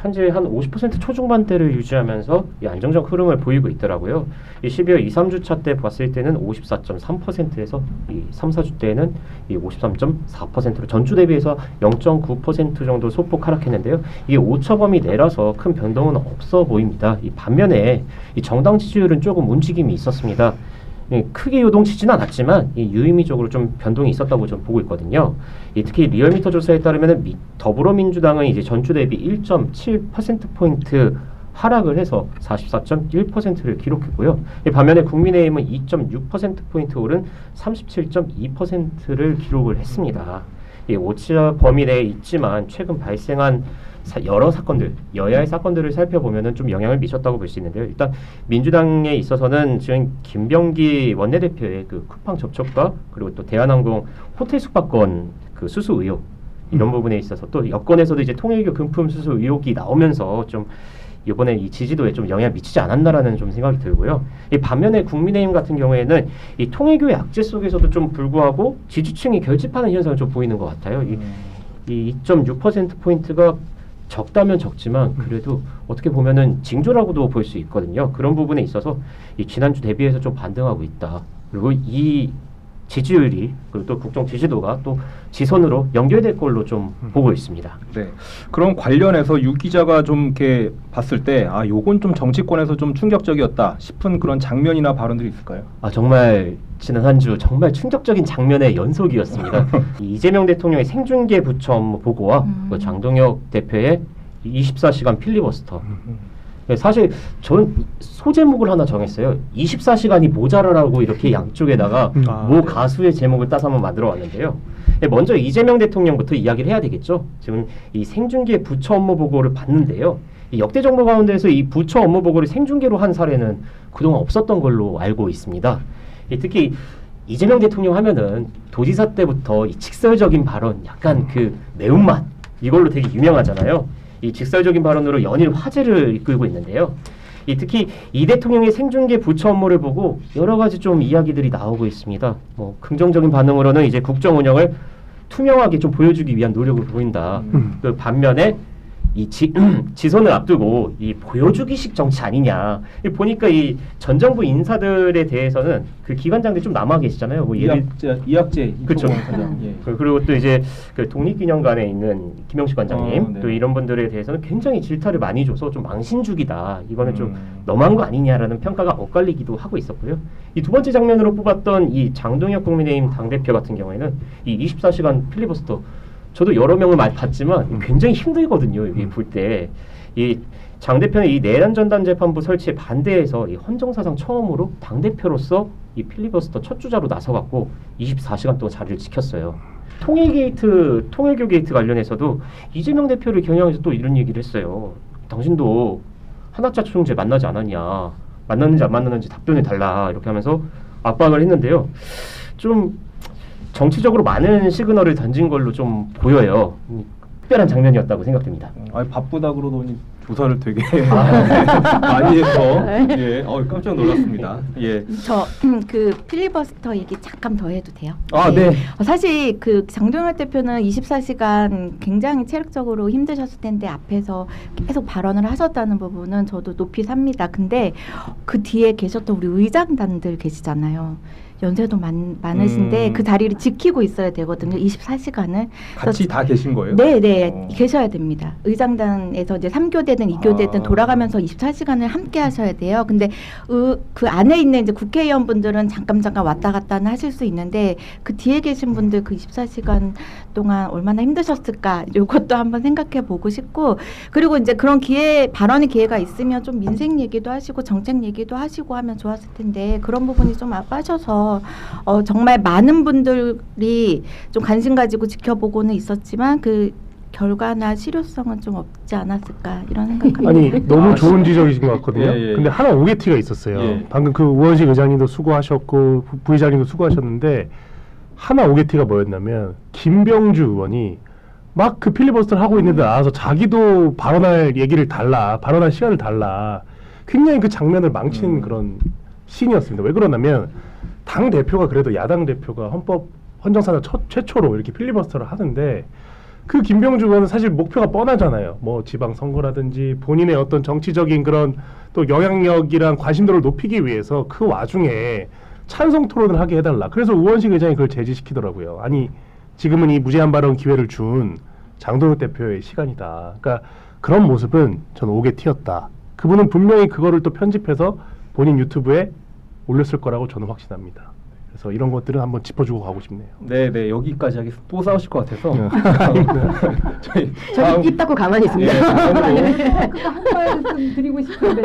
현재 한 50% 초중반대를 유지하면서 이 안정적 흐름을 보이고 있더라고요. 이 12월 2, 3주차 때 봤을 때는 54.3%에서 이 3, 4주 때는 이 53.4%로 전주 대비해서 0.9% 정도 소폭 하락했는데요. 이게 오차범위 내라서 큰 변동은 없어 보입니다. 이 반면에 이 정당 지지율은 조금 움직임이 있었습니다. 크게 요동치지는 않았지만 유의미적으로 좀 변동이 있었다고 좀 보고 있거든요. 특히 리얼미터 조사에 따르면 더불어민주당은 이제 전주 대비 1.7%포인트 하락을 해서 44.1%를 기록했고요. 반면에 국민의힘은 2.6%포인트 오른 37.2%를 기록을 했습니다. 오차 범위 내에 있지만 최근 발생한 여러 사건들, 여야의 사건들을 살펴보면은 좀 영향을 미쳤다고 볼 수 있는데요. 일단 민주당에 있어서는 지금 김병기 원내대표의 그 쿠팡 접촉과 그리고 또 대한항공 호텔 숙박권 그 수수 의혹 이런 부분에 있어서 또 여권에서도 이제 통일교 금품 수수 의혹이 나오면서 좀 이번에 이 지지도에 좀 영향을 미치지 않았나라는 좀 생각이 들고요. 이 반면에 국민의힘 같은 경우에는 이 통일교의 악재 속에서도 좀 불구하고 지지층이 결집하는 현상을 좀 보이는 것 같아요. 이 2.6%포인트가 적다면 적지만 그래도 어떻게 보면은 징조라고도 볼 수 있거든요. 그런 부분에 있어서 이 지난주 대비해서 좀 반등하고 있다. 그리고 이 지지율이 그리고 또 국정 지지도가 또 지선으로 연결될 걸로 좀 보고 있습니다. 네. 그럼 관련해서 유 기자가 좀 이렇게 봤을 때 요건 좀 정치권에서 좀 충격적이었다 싶은 그런 장면이나 발언들이 있을까요? 정말 지난 한 주 정말 충격적인 장면의 연속이었습니다. 이 이재명 대통령의 생중계 부처 업무 보고와 그 장동혁 대표의 24시간 필리버스터. 사실 저는 소제목을 하나 정했어요. 24시간이 모자라라고 이렇게 양쪽에다가 모 가수의 제목을 따서 한번 만들어 왔는데요. 먼저 이재명 대통령부터 이야기를 해야 되겠죠. 지금 이 생중계 부처 업무 보고를 봤는데요. 이 역대 정부 가운데에서 이 부처 업무 보고를 생중계로 한 사례는 그동안 없었던 걸로 알고 있습니다. 특히 이재명 대통령 하면은 도지사 때부터 이 직설적인 발언, 약간 그 매운맛 이걸로 되게 유명하잖아요. 이 직설적인 발언으로 연일 화제를 이끌고 있는데요. 특히 이 대통령의 생중계 부처 업무를 보고 여러 가지 좀 이야기들이 나오고 있습니다. 뭐 긍정적인 반응으로는 이제 국정 운영을 투명하게 좀 보여주기 위한 노력을 보인다. 그 반면에 이 지선을 앞두고 이 보여주기식 정치 아니냐. 보니까 이 전 정부 인사들에 대해서는 그 기관장들이 좀 남아 계시잖아요. 뭐 이학재 그렇죠. 예. 그리고 또 이제 그 독립기념관에 있는 김영식 관장님 네. 또 이런 분들에 대해서는 굉장히 질타를 많이 줘서 좀 망신주기다. 이거는 좀 너무한 거 아니냐라는 평가가 엇갈리기도 하고 있었고요. 이 두 번째 장면으로 뽑았던 이 장동혁 국민의힘 당대표 같은 경우에는 이 24시간 필리버스터 저도 여러 명을 많이 봤지만 굉장히 힘들거든요. 여기 볼 때. 이 장 대표는 이 내란 전단 재판부 설치에 반대해서 이 헌정사상 처음으로 당 대표로서 이 필리버스터 첫 주자로 나서갖고 24시간 동안 자리를 지켰어요. 통일교 게이트 관련해서도 이재명 대표를 겨냥해서 또 이런 얘기를 했어요. 당신도 하나차 총재 만나지 않았냐? 만났는지 안 만났는지 답변해 달라. 이렇게 하면서 압박을 했는데요. 좀 정치적으로 많은 시그널을 던진 걸로 좀 보여요. 특별한 장면이었다고 생각됩니다. 바쁘다 그러더니 조사를 되게 많이 해서 예, 깜짝 놀랐습니다. 예. 저 그 필리버스터 얘기 잠깐 더 해도 돼요? 네. 사실 그 장동혁 대표는 24시간 굉장히 체력적으로 힘드셨을 텐데 앞에서 계속 발언을 하셨다는 부분은 저도 높이 삽니다. 근데 그 뒤에 계셨던 우리 의장단들 계시잖아요. 연세도 많으신데 그 자리를 지키고 있어야 되거든요. 24시간을. 같이 다 계신 거예요? 네. 계셔야 됩니다. 의장단에서 이제 3교대든 2교대든 돌아가면서 24시간을 함께 하셔야 돼요. 근데 그 안에 있는 이제 국회의원분들은 잠깐 왔다 갔다는 하실 수 있는데 그 뒤에 계신 분들 그 24시간 동안 얼마나 힘드셨을까 이것도 한번 생각해 보고 싶고 그리고 이제 그런 발언의 기회가 있으면 좀 민생 얘기도 하시고 정책 얘기도 하시고 하면 좋았을 텐데 그런 부분이 좀 빠져서 정말 많은 분들이 좀 관심 가지고 지켜보고는 있었지만 그 결과나 실효성은 좀 없지 않았을까 이런 생각합니다. 아니 너무 좋은 지적이신 것 같거든요. 예. 근데 하나 오게티가 있었어요. 예. 방금 그 우원식 의장님도 수고하셨고 부의장님도 수고하셨는데 하나 오게티가 뭐였냐면 김병주 의원이 막 그 필리버스터를 하고 있는데 나와서 자기도 발언할 발언할 시간을 달라. 굉장히 그 장면을 망친 그런 씬이었습니다. 왜 그러냐면 당 대표가 그래도 야당 대표가 헌정사상 최초로 이렇게 필리버스터를 하는데 그 김병주 의원은 사실 목표가 뻔하잖아요. 뭐 지방 선거라든지 본인의 어떤 정치적인 그런 또 영향력이랑 관심도를 높이기 위해서 그 와중에 찬성 토론을 하게 해달라. 그래서 우원식 의장이 그걸 제지시키더라고요. 아니 지금은 이 무제한 발언 기회를 준 장동혁 대표의 시간이다. 그러니까 그런 모습은 저는 오게티였다. 그분은 분명히 그거를 또 편집해서 본인 유튜브에 올렸을 거라고 저는 확신합니다. 그래서 이런 것들은 한번 짚어주고 가고 싶네요. 네, 여기까지 하겠습니다. 또 싸우실 것 같아서 저는 입 닫고 가만히 있습니다. 그거 한 말씀 드리고 싶은데.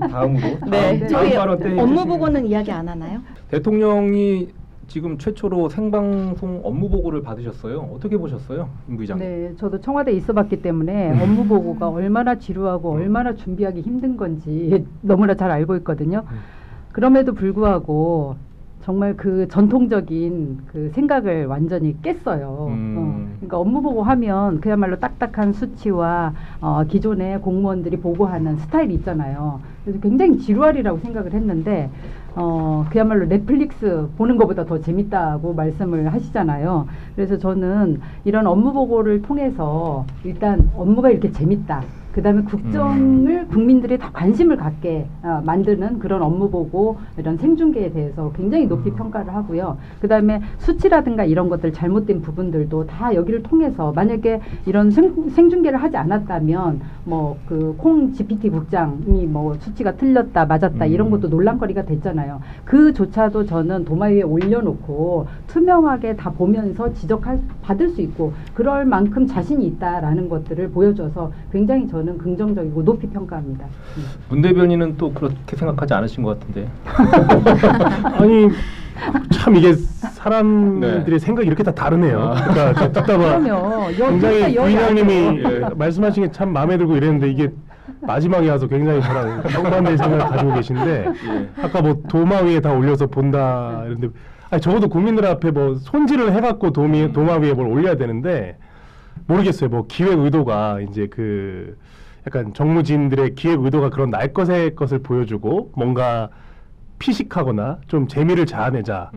다음으로. 네. 다음 발언 때 업무 해주시면. 보고는 이야기 안 하나요? 대통령이 지금 최초로 생방송 업무 보고를 받으셨어요. 어떻게 보셨어요, 임 부의장님? 네, 저도 청와대에 있어봤기 때문에 업무 보고가 얼마나 지루하고 얼마나 준비하기 힘든 건지 너무나 잘 알고 있거든요. 그럼에도 불구하고 정말 그 전통적인 그 생각을 완전히 깼어요. 그러니까 업무 보고하면 그야말로 딱딱한 수치와 기존의 공무원들이 보고하는 스타일이 있잖아요. 그래서 굉장히 지루하리라고 생각을 했는데 그야말로 넷플릭스 보는 것보다 더 재밌다고 말씀을 하시잖아요. 그래서 저는 이런 업무 보고를 통해서 일단 업무가 이렇게 재밌다. 그 다음에 국정을 국민들이 다 관심을 갖게 만드는 그런 업무 보고 이런 생중계에 대해서 굉장히 높이 평가를 하고요. 그 다음에 수치라든가 이런 것들 잘못된 부분들도 다 여기를 통해서 만약에 이런 생중계를 하지 않았다면 뭐 그 콩 GPT 국장이 뭐 수치가 틀렸다 맞았다 이런 것도 논란거리가 됐잖아요. 그조차도 저는 도마 위에 올려놓고 투명하게 다 보면서 받을 수 있고 그럴 만큼 자신이 있다라는 것들을 보여줘서 굉장히 저는 긍정적이고 높이 평가합니다. 문 대변인은 또 그렇게 생각하지 않으신 것 같은데. 아니 참 이게 사람들의 생각이 이렇게 다 다르네요. 그러니까 저 듣다가 그럼요. 굉장히 부인장님이 예. 말씀하신 게 참 마음에 들고 이랬는데 이게 마지막에 와서 굉장히 저랑 정반대의 생각을 가지고 계신데 아까 뭐 도마 위에 다 올려서 본다 이런데 아니 적어도 국민들 앞에 뭐 손질을 해갖고 도마 위에 뭘 올려야 되는데 모르겠어요. 뭐 기획 의도가 이제 그 약간 정무진들의 기획 의도가 그런 날 것의 것을 보여주고 뭔가 피식하거나 좀 재미를 자아내자.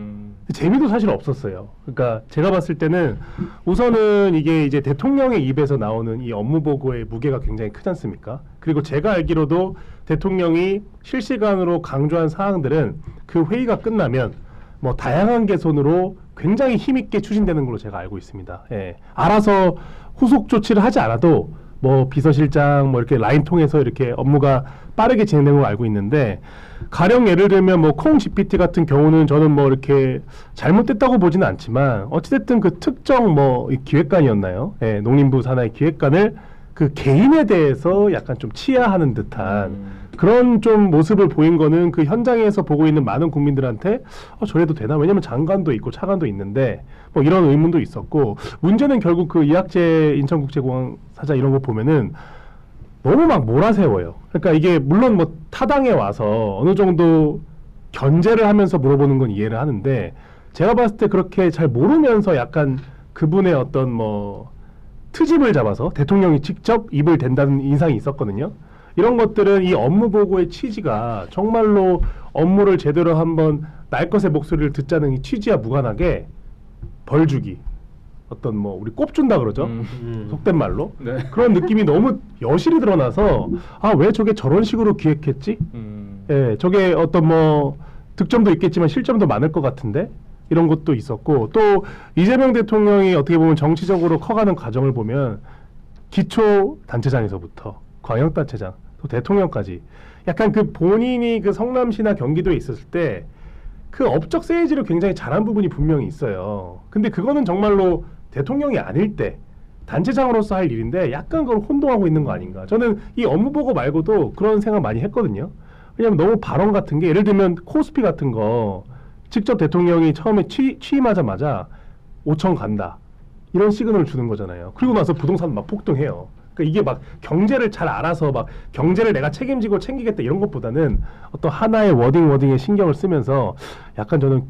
재미도 사실 없었어요. 그러니까 제가 봤을 때는 우선은 이게 이제 대통령의 입에서 나오는 이 업무 보고의 무게가 굉장히 크지 않습니까? 그리고 제가 알기로도 대통령이 실시간으로 강조한 사항들은 그 회의가 끝나면 뭐 다양한 개선으로 굉장히 힘있게 추진되는 걸로 제가 알고 있습니다. 예. 알아서 후속 조치를 하지 않아도 뭐 비서실장 뭐 이렇게 라인 통해서 이렇게 업무가 빠르게 진행되는 걸 알고 있는데 가령 예를 들면 뭐 콩 GPT 같은 경우는 저는 뭐 이렇게 잘못됐다고 보지는 않지만 어찌됐든 그 특정 뭐 기획관이었나요? 예, 농림부 산하의 기획관을 그 개인에 대해서 약간 좀 치하하는 듯한 그런 좀 모습을 보인 거는 그 현장에서 보고 있는 많은 국민들한테 저래도 되나? 왜냐면 장관도 있고 차관도 있는데 뭐 이런 의문도 있었고 문제는 결국 그 이학재 인천국제공항 사자 이런 거 보면은 너무 막 몰아세워요. 그러니까 이게 물론 뭐 타당에 와서 어느 정도 견제를 하면서 물어보는 건 이해를 하는데 제가 봤을 때 그렇게 잘 모르면서 약간 그분의 어떤 뭐 트집을 잡아서 대통령이 직접 입을 댄다는 인상이 있었거든요. 이런 것들은 이 업무 보고의 취지가 정말로 업무를 제대로 한번 날 것의 목소리를 듣자는 이 취지와 무관하게 벌 주기 어떤 뭐 우리 꼽준다 그러죠. 속된 말로 네. 그런 느낌이 너무 여실히 드러나서 왜 저게 저런 식으로 기획했지? 예, 저게 어떤 뭐 득점도 있겠지만 실점도 많을 것 같은데 이런 것도 있었고 또 이재명 대통령이 어떻게 보면 정치적으로 커가는 과정을 보면 기초 단체장에서부터 광역 단체장 또 대통령까지 약간 그 본인이 그 성남시나 경기도에 있었을 때 그 업적 세이지를 굉장히 잘한 부분이 분명히 있어요. 근데 그거는 정말로 대통령이 아닐 때 단체장으로서 할 일인데 약간 그걸 혼동하고 있는 거 아닌가. 저는 이 업무 보고 말고도 그런 생각 많이 했거든요. 왜냐하면 너무 발언 같은 게 예를 들면 코스피 같은 거 직접 대통령이 처음에 취임하자마자 5천 간다 이런 시그널을 주는 거잖아요. 그리고 나서 부동산 막 폭등해요. 그러니까 이게 막 경제를 잘 알아서 막 경제를 내가 책임지고 챙기겠다 이런 것보다는 어떤 하나의 워딩에 신경을 쓰면서 약간 저는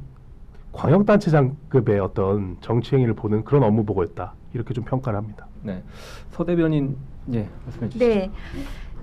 광역단체장급의 어떤 정치 행위를 보는 그런 업무 보고였다 이렇게 좀 평가를 합니다. 네, 서 대변인 말씀해 주시죠. 네.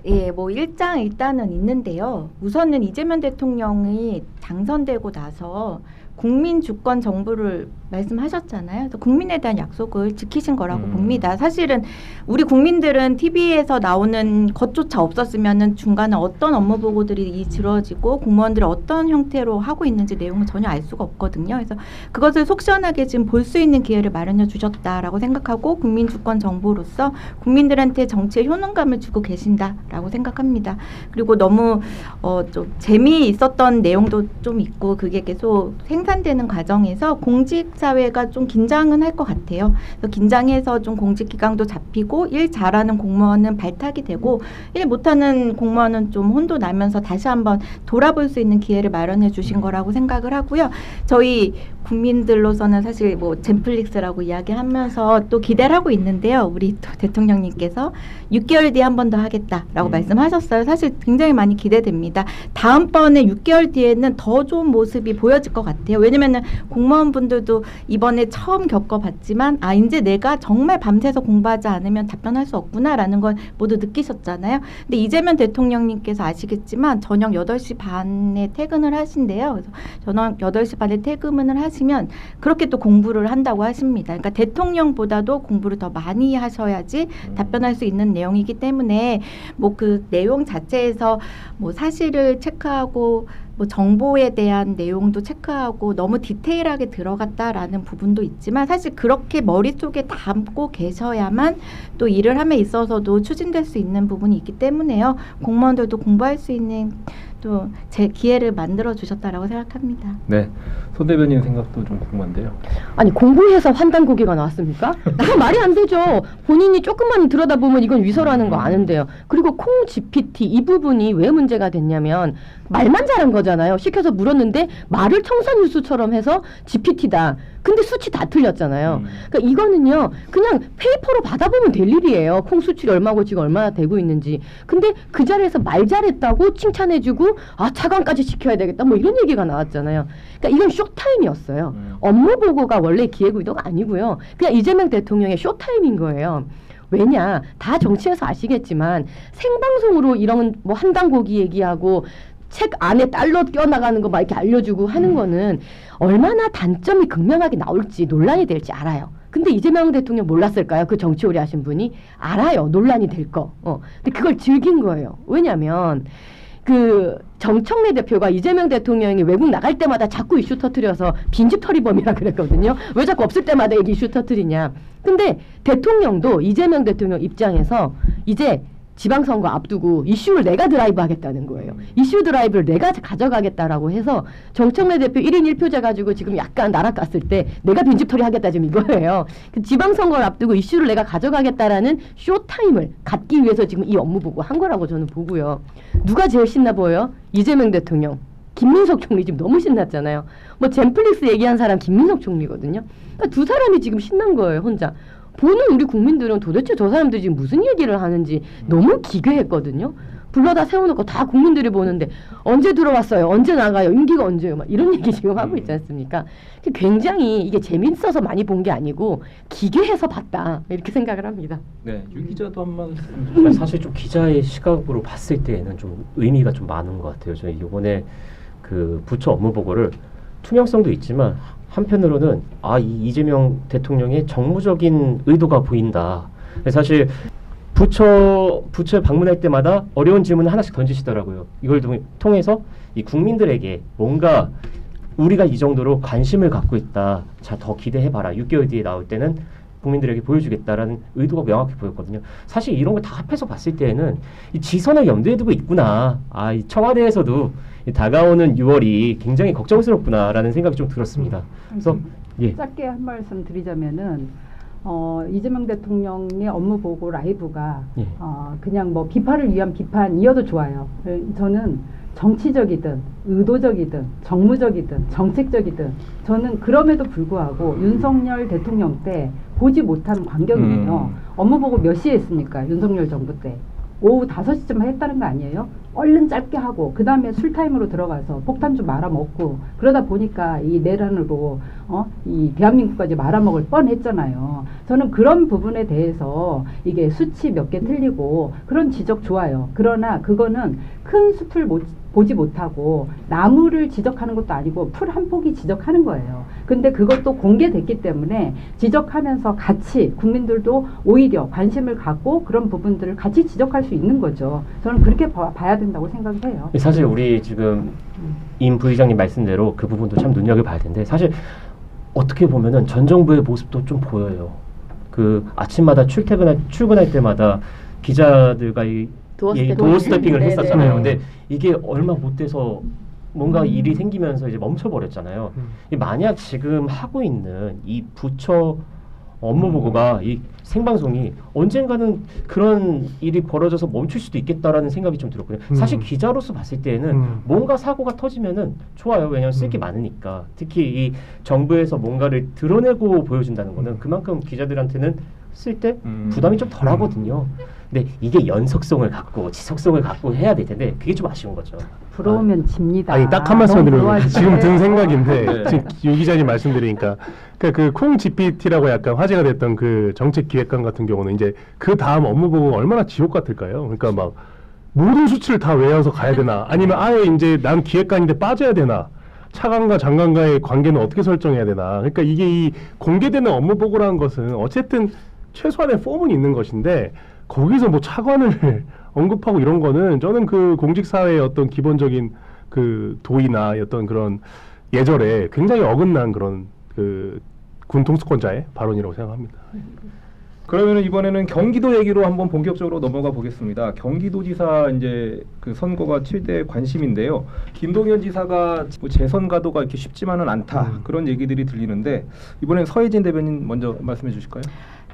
예, 뭐 일단은 있는데요. 우선은 이재명 대통령이 당선되고 나서 국민 주권 정부를 말씀하셨잖아요. 그래서 국민에 대한 약속을 지키신 거라고 봅니다. 사실은 우리 국민들은 TV에서 나오는 것조차 없었으면은 중간에 어떤 업무 보고들이 이루어지고 공무원들이 어떤 형태로 하고 있는지 내용을 전혀 알 수가 없거든요. 그래서 그것을 속 시원하게 지금 볼 수 있는 기회를 마련해 주셨다라고 생각하고 국민 주권 정부로서 국민들한테 정치의 효능감을 주고 계신다라고 생각합니다. 그리고 너무 좀 재미있었던 내용도 좀 있고 그게 계속 생산되는 과정에서 공직사회가 좀 긴장은 할 것 같아요. 그래서 긴장해서 좀 공직기강도 잡히고 일 잘하는 공무원은 발탁이 되고 일 못하는 공무원은 좀 혼도 나면서 다시 한번 돌아볼 수 있는 기회를 마련해 주신 거라고 생각을 하고요. 저희 국민들로서는 사실 뭐 젠플릭스라고 이야기하면서 또 기대를 하고 있는데요. 우리 또 대통령님께서 6개월 뒤에 한 번 더 하겠다라고 말씀하셨어요. 사실 굉장히 많이 기대됩니다. 다음번에 6개월 뒤에는 더 좋은 모습이 보여질 것 같아요. 왜냐면은 공무원분들도 이번에 처음 겪어봤지만 이제 내가 정말 밤새서 공부하지 않으면 답변할 수 없구나라는 걸 모두 느끼셨잖아요. 근데 이재명 대통령님께서 아시겠지만 저녁 8시 반에 퇴근을 하신대요. 그래서 저녁 8시 반에 퇴근을 하시면 그렇게 또 공부를 한다고 하십니다. 그러니까 대통령보다도 공부를 더 많이 하셔야지 답변할 수 있는 내용이기 때문에 뭐 그 내용 자체에서 뭐 사실을 체크하고 뭐 정보에 대한 내용도 체크하고 너무 디테일하게 들어갔다라는 부분도 있지만 사실 그렇게 머릿속에 담고 계셔야만 또 일을 함에 있어서도 추진될 수 있는 부분이 있기 때문에요. 공무원들도 공부할 수 있는 또 제 기회를 만들어 주셨다라고 생각합니다. 네, 손 대변인 생각도 좀 궁금한데요. 아니 공부해서 환단고기가 나왔습니까? 그거 말이 안 되죠. 본인이 조금만 들여다보면 이건 위서라는 거 아는데요. 그리고 콩 GPT 이 부분이 왜 문제가 됐냐면 말만 잘한 거잖아요. 시켜서 물었는데 말을 청산유수처럼 해서 GPT다. 근데 수치 다 틀렸잖아요. 그러니까 이거는요 그냥 페이퍼로 받아보면 될 일이에요. 콩 수출이 얼마고 지금 얼마나 되고 있는지. 근데 그 자리에서 말 잘했다고 칭찬해주고 차관까지 시켜야 되겠다 뭐 이런 얘기가 나왔잖아요. 그러니까 이건 쇼타임이었어요. 업무 보고가 원래 기획 의도가 아니고요. 그냥 이재명 대통령의 쇼타임인 거예요. 왜냐 다 정치에서 아시겠지만 생방송으로 이런 뭐 한당고기 얘기하고 책 안에 달러 껴나가는 거 막 이렇게 알려주고 하는 거는 얼마나 단점이 극명하게 나올지 논란이 될지 알아요. 근데 이재명 대통령 몰랐을까요? 그 정치 오래 하신 분이 알아요. 논란이 될 거. 근데 그걸 즐긴 거예요. 왜냐면 그 정청래 대표가 이재명 대통령이 외국 나갈 때마다 자꾸 이슈 터뜨려서 빈집털이범이라 그랬거든요. 왜 자꾸 없을 때마다 이게 이슈 터뜨리냐. 근데 대통령도 이재명 대통령 입장에서 이제 지방선거 앞두고 이슈를 내가 드라이브 하겠다는 거예요. 이슈 드라이브를 내가 가져가겠다라고 해서 정청래 대표 1인 1표제 가지고 지금 약간 날아갔을 때 내가 빈집털이 하겠다 지금 이거예요. 그 지방선거를 앞두고 이슈를 내가 가져가겠다라는 쇼타임을 갖기 위해서 지금 이 업무 보고 한 거라고 저는 보고요. 누가 제일 신나 보여요? 이재명 대통령. 김민석 총리 지금 너무 신났잖아요. 뭐 젠플릭스 얘기한 사람 김민석 총리거든요. 그러니까 두 사람이 지금 신난 거예요 혼자. 보는 우리 국민들은 도대체 저 사람들이 지금 무슨 얘기를 하는지 너무 기괴했거든요. 불러다 세워놓고 다 국민들이 보는데 언제 들어왔어요? 언제 나가요? 임기가 언제요? 막 이런 얘기 지금 하고 있지 않습니까? 굉장히 이게 재밌어서 많이 본 게 아니고 기괴해서 봤다 이렇게 생각을 합니다. 네, 유 기자도 한 말씀. 사실 좀 기자의 시각으로 봤을 때에는 좀 의미가 좀 많은 것 같아요. 저희 이번에 그 부처 업무 보고를 투명성도 있지만 한편으로는 이재명 대통령의 정무적인 의도가 보인다. 사실 부처에 방문할 때마다 어려운 질문을 하나씩 던지시더라고요. 이걸 통해서 이 국민들에게 뭔가 우리가 이 정도로 관심을 갖고 있다. 자, 더 기대해봐라. 6개월 뒤에 나올 때는 국민들에게 보여주겠다라는 의도가 명확히 보였거든요. 사실 이런 걸 다 합해서 봤을 때에는 이 지선을 염두에 두고 있구나. 이 청와대에서도 이 다가오는 6월이 굉장히 걱정스럽구나라는 생각이 좀 들었습니다. 그래서 짧게 한 말씀 드리자면은 이재명 대통령의 업무 보고 라이브가 그냥 뭐 비판을 위한 비판이어도 좋아요. 저는 정치적이든 의도적이든 정무적이든 정책적이든 저는 그럼에도 불구하고 윤석열 대통령 때 보지 못한 광경이에요. 업무 보고 몇 시에 했습니까? 윤석열 정부 때. 오후 5시쯤 했다는 거 아니에요? 얼른 짧게 하고 그 다음에 술타임으로 들어가서 폭탄 좀 말아먹고 그러다 보니까 이 내란으로 이 대한민국까지 말아먹을 뻔했잖아요. 저는 그런 부분에 대해서 이게 수치 몇 개 틀리고 그런 지적 좋아요. 그러나 그거는 큰 숲을 보지 못하고 나무를 지적하는 것도 아니고 풀 한 폭이 지적하는 거예요. 근데 그것도 공개됐기 때문에 지적하면서 같이 국민들도 오히려 관심을 갖고 그런 부분들을 같이 지적할 수 있는 거죠. 저는 그렇게 봐야 된다고 생각해요. 사실 우리 지금 임 부의장님 말씀대로 그 부분도 참 눈여겨봐야 되는데 사실 어떻게 보면은 전 정부의 모습도 좀 보여요. 그 아침마다 출근할 때마다 기자들과 도어 스태핑을 했었잖아요. 근데 이게 얼마 못 돼서 뭔가 일이 생기면서 이제 멈춰버렸잖아요. 만약 지금 하고 있는 이 부처 업무 보고가 이 생방송이 언젠가는 그런 일이 벌어져서 멈출 수도 있겠다라는 생각이 좀 들었거든요. 사실 기자로서 봤을 때는 뭔가 사고가 터지면은 좋아요. 왜냐하면 쓸 게 많으니까. 특히 이 정부에서 뭔가를 드러내고 보여준다는 거는 그만큼 기자들한테는 쓸 때 부담이 좀 덜하거든요. 근데 이게 연속성을 갖고 지속성을 갖고 해야 될 텐데 그게 좀 아쉬운 거죠. 부러우면 집니다. 아니 딱 한 말씀 너무 드리면 부러워하지 지금 든 마세요. 생각인데 네. 지금 유 기자님 말씀드리니까 그러니까 그 콩 GPT라고 약간 화제가 됐던 그 정책 기획관 같은 경우는 이제 그 다음 업무 보고가 얼마나 지옥 같을까요? 그러니까 막 모든 수치를 다 외워서 가야 되나 아니면 아예 이제 난 기획관인데 빠져야 되나 차관과 장관과의 관계는 어떻게 설정해야 되나 그러니까 이게 이 공개되는 업무 보고라는 것은 어쨌든 최소한의 폼은 있는 것인데 거기서 뭐 차관을 언급하고 이런 거는 저는 그 공직사회의 어떤 기본적인 그 도의나 어떤 그런 예절에 굉장히 어긋난 그런 그 군통수권자의 발언이라고 생각합니다. 그러면 이번에는 경기도 얘기로 한번 본격적으로 넘어가 보겠습니다. 경기도지사 이제 그 선거가 7대 관심인데요. 김동연 지사가 뭐 재선 가도가 이렇게 쉽지만은 않다 그런 얘기들이 들리는데 이번엔 서혜진 대변인 먼저 말씀해 주실까요?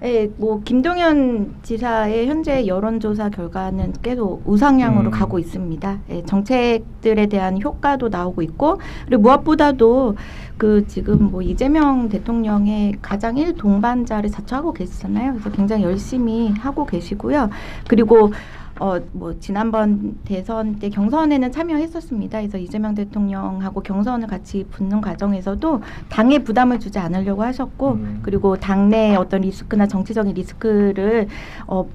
네, 뭐 김동연 지사의 현재 여론조사 결과는 계속 우상향으로 가고 있습니다. 예, 정책들에 대한 효과도 나오고 있고 그리고 무엇보다도 그 지금 뭐 이재명 대통령의 가장 동반자를 자처하고 계시잖아요. 그래서 굉장히 열심히 하고 계시고요. 그리고 뭐 지난번 대선 때 경선에는 참여했었습니다. 그래서 이재명 대통령하고 경선을 같이 붙는 과정에서도 당에 부담을 주지 않으려고 하셨고 그리고 당내 어떤 리스크나 정치적인 리스크를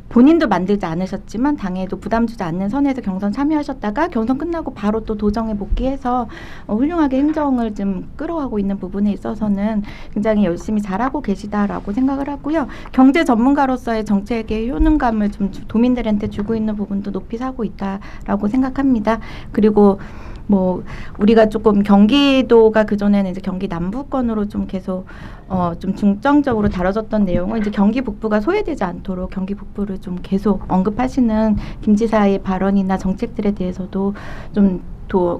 본인도 만들지 않으셨지만 당에도 부담 주지 않는 선에서 경선 참여하셨다가 경선 끝나고 바로 또 도정에 복귀해서 훌륭하게 행정을 좀 끌어가고 있는 부분에 있어서는 굉장히 열심히 잘하고 계시다라고 생각을 하고요. 경제 전문가로서의 정책의 효능감을 좀 도민들한테 주고 있는 부분도 높이 사고 있다라고 생각합니다. 그리고 뭐 우리가 조금 경기도가 그전에는 이제 경기 남부권으로 좀 계속 좀 중점적으로 다뤄졌던 내용을 이제 경기 북부가 소외되지 않도록 경기 북부를 좀 계속 언급하시는 김 지사의 발언이나 정책들에 대해서도 좀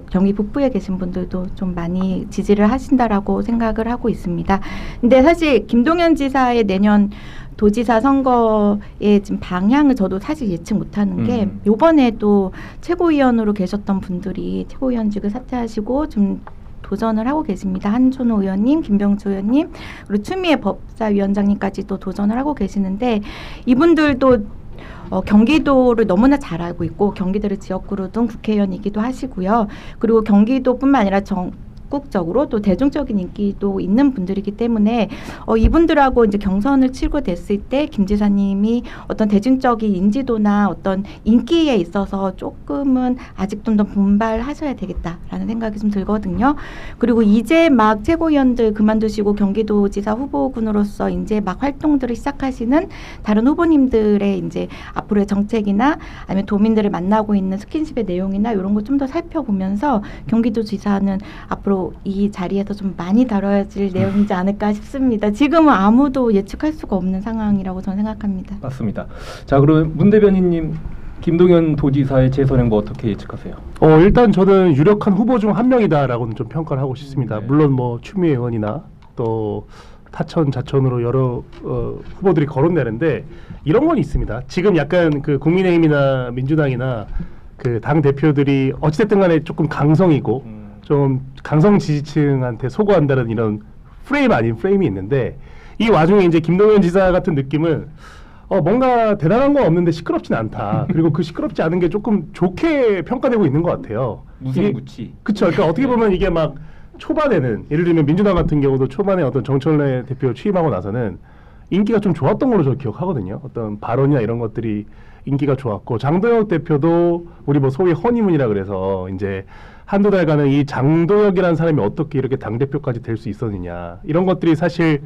경기 북부에 계신 분들도 좀 많이 지지를 하신다라고 생각을 하고 있습니다. 근데 사실 김동연 지사의 내년 도지사 선거의 지금 방향을 저도 사실 예측 못하는 게 이번에도 최고위원으로 계셨던 분들이 최고위원직을 사퇴하시고 좀 도전을 하고 계십니다. 한준호 의원님, 김병주 의원님, 그리고 추미애 법사위원장님까지도 도전을 하고 계시는데 이분들도 경기도를 너무나 잘 알고 있고 경기도를 지역구로 둔 국회의원이기도 하시고요. 그리고 경기도뿐만 아니라 전국적으로 또 대중적인 인기도 있는 분들이기 때문에 이분들하고 이제 경선을 치르고 됐을 때 김 지사님이 어떤 대중적인 인지도나 어떤 인기에 있어서 조금은 아직 좀 더 분발하셔야 되겠다라는 생각이 좀 들거든요. 그리고 이제 막 최고위원들 그만두시고 경기도지사 후보군으로서 이제 막 활동들을 시작하시는 다른 후보님들의 이제 앞으로의 정책이나 아니면 도민들을 만나고 있는 스킨십의 내용이나 이런 거 좀 더 살펴보면서 경기도지사는 앞으로 이 자리에서 좀 많이 다뤄질 내용이지 않을까 싶습니다. 지금은 아무도 예측할 수가 없는 상황이라고 저는 생각합니다. 맞습니다. 자, 그러면 문 대변인님 김동연 도지사의 재선 행보 어떻게 예측하세요? 일단 저는 유력한 후보 중 한 명이다라고는 좀 평가를 하고 싶습니다. 네. 물론 뭐 추미애 의원이나 또 타천, 자천으로 여러 후보들이 거론되는데 이런 건 있습니다. 지금 약간 그 국민의힘이나 민주당이나 그 당 대표들이 어찌됐든 간에 조금 강성이고 좀 강성 지지층한테 소구한다는 이런 프레임 아닌 프레임이 있는데 이 와중에 이제 김동연 지사 같은 느낌은 뭔가 대단한 건 없는데 시끄럽진 않다. 그리고 그 시끄럽지 않은 게 조금 좋게 평가되고 있는 것 같아요. 무색무취. 그렇죠. 그러니까 어떻게 보면 이게 막 초반에는 예를 들면 민주당 같은 경우도 초반에 어떤 정청래 대표 취임하고 나서는 인기가 좀 좋았던 걸로 저 기억하거든요. 어떤 발언이나 이런 것들이 인기가 좋았고 장도혁 대표도 우리 뭐 소위 허니문이라 그래서 이제 한두 달간은 이 장도혁이라는 사람이 어떻게 이렇게 당대표까지 될 수 있었느냐 이런 것들이 사실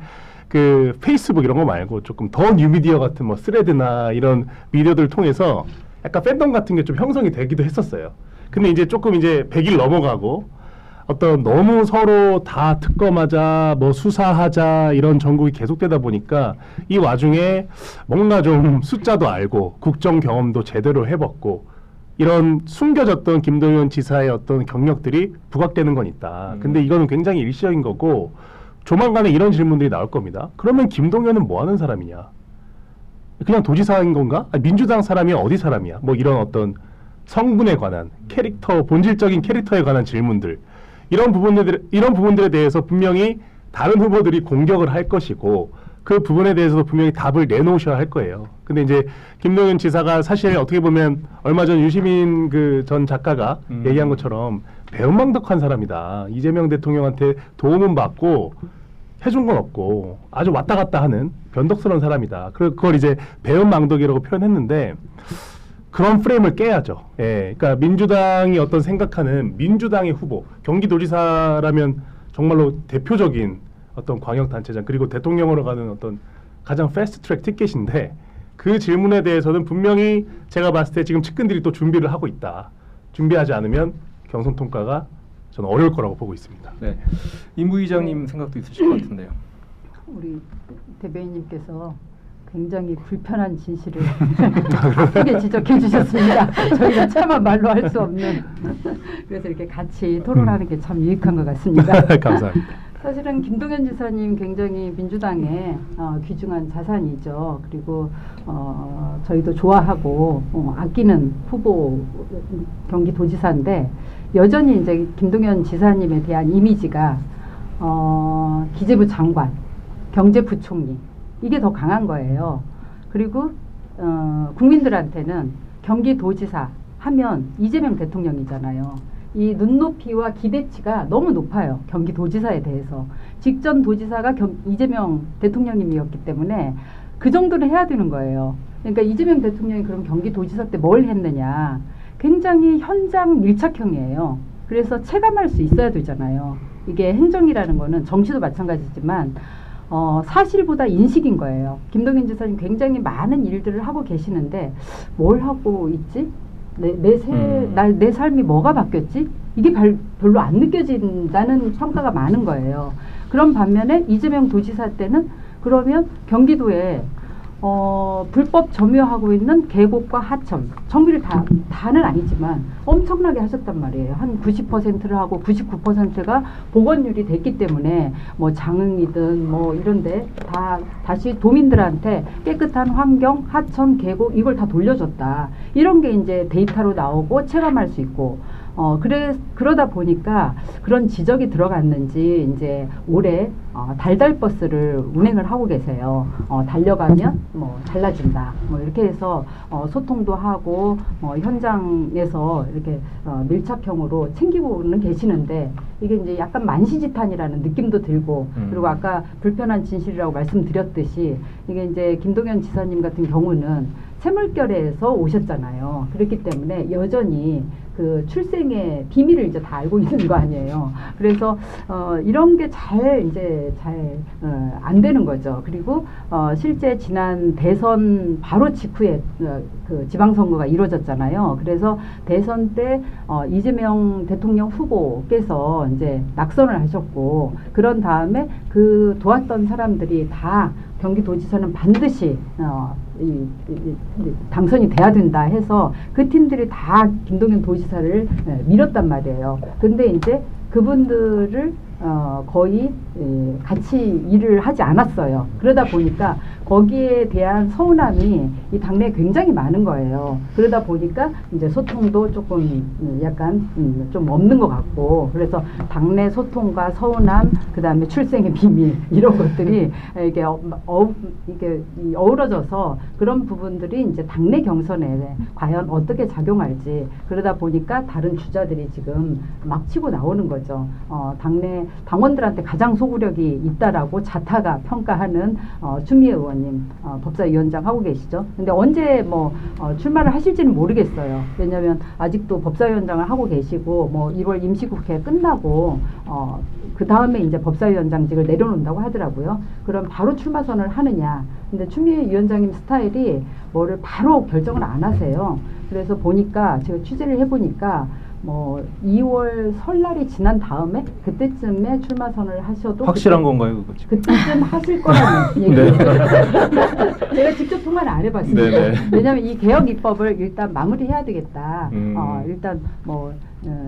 그 페이스북 이런 거 말고 조금 더 뉴미디어 같은 뭐 스레드나 이런 미디어들을 통해서 약간 팬덤 같은 게 좀 형성이 되기도 했었어요. 근데 이제 조금 이제 100일 넘어가고 어떤 너무 서로 다 특검하자 뭐 수사하자 이런 전국이 계속되다 보니까 이 와중에 뭔가 좀 숫자도 알고 국정 경험도 제대로 해봤고 이런 숨겨졌던 김동연 지사의 어떤 경력들이 부각되는 건 있다. 근데 이거는 굉장히 일시적인 거고 조만간에 이런 질문들이 나올 겁니다. 그러면 김동연은 뭐 하는 사람이냐? 그냥 도지사인 건가? 아니, 민주당 사람이야? 어디 사람이야? 뭐 이런 어떤 성분에 관한 캐릭터, 본질적인 캐릭터에 관한 질문들, 이런 부분들에 대해서 분명히 다른 후보들이 공격을 할 것이고 그 부분에 대해서도 분명히 답을 내놓으셔야 할 거예요. 근데 이제 김동연 지사가 사실 어떻게 보면 얼마 전 유시민 그 전 작가가 얘기한 것처럼 배은망덕한 사람이다. 이재명 대통령한테 도움은 받고 해준 건 없고 아주 왔다 갔다 하는 변덕스러운 사람이다. 그걸 이제 배은망덕이라고 표현했는데 그런 프레임을 깨야죠. 예, 그러니까 민주당이 어떤 생각하는 민주당의 후보, 경기도지사라면 정말로 대표적인 어떤 광역단체장 그리고 대통령으로 가는 어떤 가장 패스트트랙 티켓인데 그 질문에 대해서는 분명히 제가 봤을 때 지금 측근들이 또 준비를 하고 있다. 준비하지 않으면 경선 통과가 저는 어려울 거라고 보고 있습니다. 네. 임 부의장님 생각도 있으실 것 같은데요. 우리 대변인님께서 굉장히 불편한 진실을 크게 지적해 주셨습니다. 저희가 차마 말로 할 수 없는. 그래서 이렇게 같이 토론하는 게 참 유익한 것 같습니다. 감사합니다. 사실은 김동연 지사님 굉장히 민주당의 귀중한 자산이죠. 그리고 저희도 좋아하고 아끼는 후보 경기도지사인데 여전히 이제 김동연 지사님에 대한 이미지가 기재부 장관, 경제부총리 이게 더 강한 거예요. 그리고 국민들한테는 경기도지사 하면 이재명 대통령이잖아요. 이 눈높이와 기대치가 너무 높아요. 경기도지사에 대해서. 직전 도지사가 이재명 대통령님이었기 때문에 그 정도는 해야 되는 거예요. 그러니까 이재명 대통령이 그럼 경기도지사 때 뭘 했느냐. 굉장히 현장 밀착형이에요. 그래서 체감할 수 있어야 되잖아요. 이게 행정이라는 거는 정치도 마찬가지지만 사실보다 인식인 거예요. 김동연 지사님 굉장히 많은 일들을 하고 계시는데 뭘 하고 있지? 내 삶이 뭐가 바뀌었지? 이게 별로 안 느껴진다는 평가가 많은 거예요. 그런 반면에 이재명 도지사 때는 그러면 경기도에 불법 점유하고 있는 계곡과 하천, 정비를 다는 아니지만 엄청나게 하셨단 말이에요. 한 90%를 하고 99%가 복원율이 됐기 때문에 뭐 장흥이든 뭐 이런데 다시 도민들한테 깨끗한 환경, 하천, 계곡 이걸 다 돌려줬다. 이런 게 이제 데이터로 나오고 체감할 수 있고. 그러다 보니까 그런 지적이 들어갔는지 이제 올해 달달버스를 운행을 하고 계세요. 달려가면 뭐 달라진다. 뭐 이렇게 해서 소통도 하고 현장에서 이렇게 밀착형으로 챙기고는 계시는데 이게 이제 약간 만시지탄이라는 느낌도 들고 그리고 아까 불편한 진실이라고 말씀드렸듯이 이게 이제 김동연 지사님 같은 경우는 새물결에서 오셨잖아요. 그렇기 때문에 여전히 그 출생의 비밀을 이제 다 알고 있는 거 아니에요. 그래서 이런 게 잘 안 되는 거죠. 그리고 실제 지난 대선 바로 직후에 그 지방선거가 이루어졌잖아요. 그래서 대선 때 이재명 대통령 후보께서 이제 낙선을 하셨고 그런 다음에 그 도왔던 사람들이 다 경기도지사는 반드시 당선이 돼야 된다 해서 그 팀들이 다 김동연 도지사를 밀었단 말이에요. 근데 이제 그분들을 거의 같이 일을 하지 않았어요. 그러다 보니까 거기에 대한 서운함이 이 당내에 굉장히 많은 거예요. 그러다 보니까 이제 소통도 조금 약간 좀 없는 것 같고 그래서 당내 소통과 서운함 그다음에 출생의 비밀 이런 것들이 이게 어우러져서 그런 부분들이 이제 당내 경선에 과연 어떻게 작용할지 그러다 보니까 다른 주자들이 지금 막 치고 나오는 거죠. 당내 당원들한테 가장 소구력이 있다라고 자타가 평가하는 추미애 의원님 법사위원장 하고 계시죠. 근데 언제 출마를 하실지는 모르겠어요. 왜냐하면 아직도 법사위원장을 하고 계시고 1월 임시국회 끝나고 그 다음에 이제 법사위원장직을 내려놓는다고 하더라고요. 그럼 바로 출마 선언을 하느냐. 근데 추미애 위원장님 스타일이 뭐를 바로 결정을 안 하세요. 그래서 보니까 제가 취재를 해보니까 2월 설날이 지난 다음에 그때쯤에 출마 선언을 하셔도 확실한 건가요, 그거 지금? 그때쯤 하실 거라는 얘기예요. 제가 직접 통화를 안 해봤습니다. 네네. 왜냐하면 이 개혁 입법을 일단 마무리해야 되겠다. 일단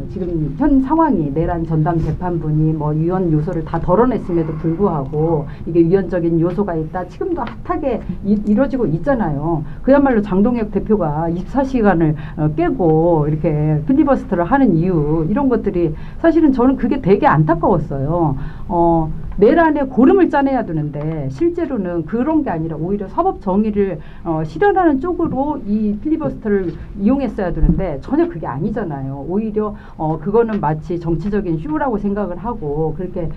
지금 현 상황이 내란 전담 재판부니 뭐 위헌 요소를 다 덜어냈음에도 불구하고 이게 위헌적인 요소가 있다. 지금도 핫하게 이루어지고 있잖아요. 그야말로 장동혁 대표가 24시간을 깨고 이렇게 필리버스터를 하는 이유 이런 것들이 사실은 저는 그게 되게 안타까웠어요. 내란에 고름을 짜내야 되는데 실제로는 그런 게 아니라 오히려 사법 정의를 실현하는 쪽으로 이 필리버스터를 이용했어야 되는데 전혀 그게 아니잖아요. 오히려 그거는 마치 정치적인 쇼라고 생각을 하고 그렇게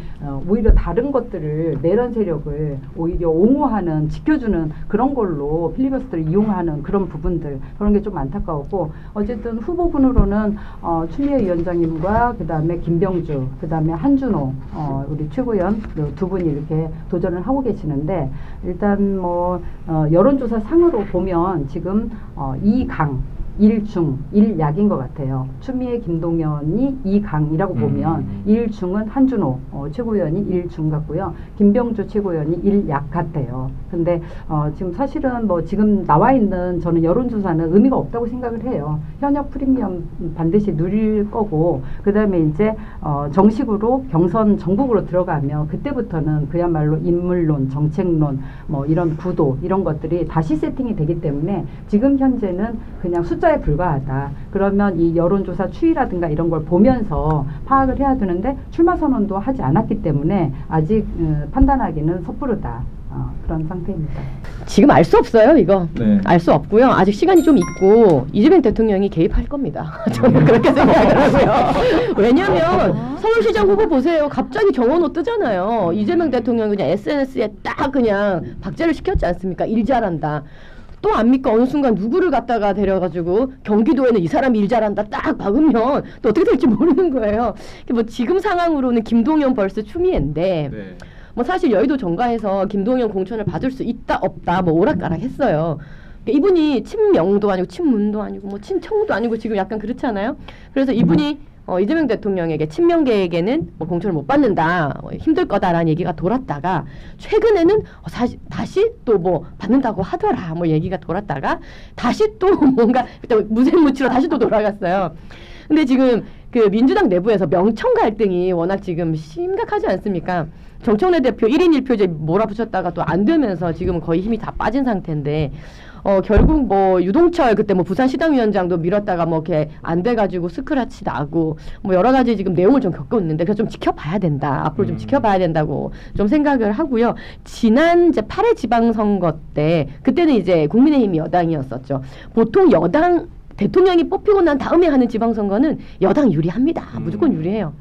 오히려 다른 것들을 내란 세력을 오히려 옹호하는 지켜주는 그런 걸로 필리버스터를 이용하는 그런 부분들 그런 게 좀 안타까웠고 어쨌든 후보군으로는 추미애 위원장님과 그다음에 김병주 그다음에 한준호 우리 최고위원 두 분이 이렇게 도전을 하고 계시는데 일단 뭐 여론조사 상으로 보면 지금 2강 1중 1약인 것 같아요. 추미애 김동연이 2강이라고 보면 1중은 한준호 최고위원이 1중 같고요. 김병주 최고위원이 1약 같아요. 근데 지금 사실은 뭐 지금 나와 있는 저는 여론조사는 의미가 없다고 생각을 해요. 현역 프리미엄 반드시 누릴 거고 그 다음에 이제 정식으로 경선 전국으로 들어가면 그때부터는 그야말로 인물론, 정책론 뭐 이런 구도 이런 것들이 다시 세팅이 되기 때문에 지금 현재는 그냥 숫자에 불과하다. 그러면 이 여론조사 추이라든가 이런 걸 보면서 파악을 해야 되는데 출마 선언도 하지 않았기 때문에 아직 판단하기는 섣부르다. 그런 상태입니다. 지금 알 수 없어요, 이거. 네. 알 수 없고요. 아직 시간이 좀 있고 이재명 대통령이 개입할 겁니다. 저는 그렇게 생각하고요. 왜냐하면 서울시장 후보 보세요. 갑자기 정원호 뜨잖아요. 이재명 대통령 그냥 SNS에 딱 그냥 박제를 시켰지 않습니까? 일 잘한다. 또 압니까? 어느 순간 누구를 갖다가 데려가지고 경기도에는 이 사람이 일 잘한다 딱 박으면 또 어떻게 될지 모르는 거예요. 뭐 지금 상황으로는 김동연 vs 추미애인데 네. 뭐 사실 여의도 정가에서 김동연 공천을 받을 수 있다 없다 뭐 오락가락 했어요. 이분이 친명도 아니고 친문도 아니고 뭐 친청도 아니고 지금 약간 그렇잖아요. 그래서 이분이 이재명 대통령에게 친명계에게는 뭐 공천을 못 받는다 힘들 거다라는 얘기가 돌았다가 최근에는 다시 또 뭐 받는다고 하더라 뭐 얘기가 돌았다가 다시 또 뭔가 무색무취로 다시 또 돌아갔어요. 근데 지금 그 민주당 내부에서 명청 갈등이 워낙 지금 심각하지 않습니까? 정청래 대표 1인 1표제 몰아붙였다가 또 안 되면서 지금 거의 힘이 다 빠진 상태인데 결국 뭐 유동철 그때 뭐 부산시당위원장도 밀었다가 뭐 이렇게 안 돼가지고 스크래치 나고 뭐 여러 가지 지금 내용을 좀 겪고 있는데 그래서 좀 지켜봐야 된다. 앞으로 좀 지켜봐야 된다고 좀 생각을 하고요. 지난 이제 8회 지방선거 때 그때는 이제 국민의힘이 여당이었었죠. 보통 여당 대통령이 뽑히고 난 다음에 하는 지방선거는 여당 유리합니다. 무조건 유리해요.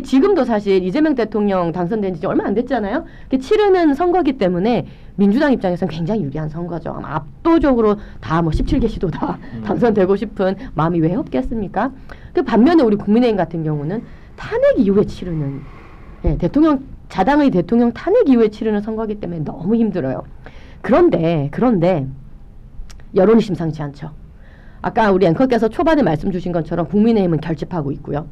지금도 사실 이재명 대통령 당선된 지 얼마 안 됐잖아요. 치르는 선거기 때문에 민주당 입장에서는 굉장히 유리한 선거죠. 아마 압도적으로 다 뭐 17개 시도 다 당선되고 싶은 마음이 왜 없겠습니까? 그 반면에 우리 국민의힘 같은 경우는 탄핵 이후에 치르는 자당의 대통령 탄핵 이후에 치르는 선거기 때문에 너무 힘들어요. 그런데 여론이 심상치 않죠. 아까 우리 앵커께서 초반에 말씀 주신 것처럼 국민의힘은 결집하고 있고요.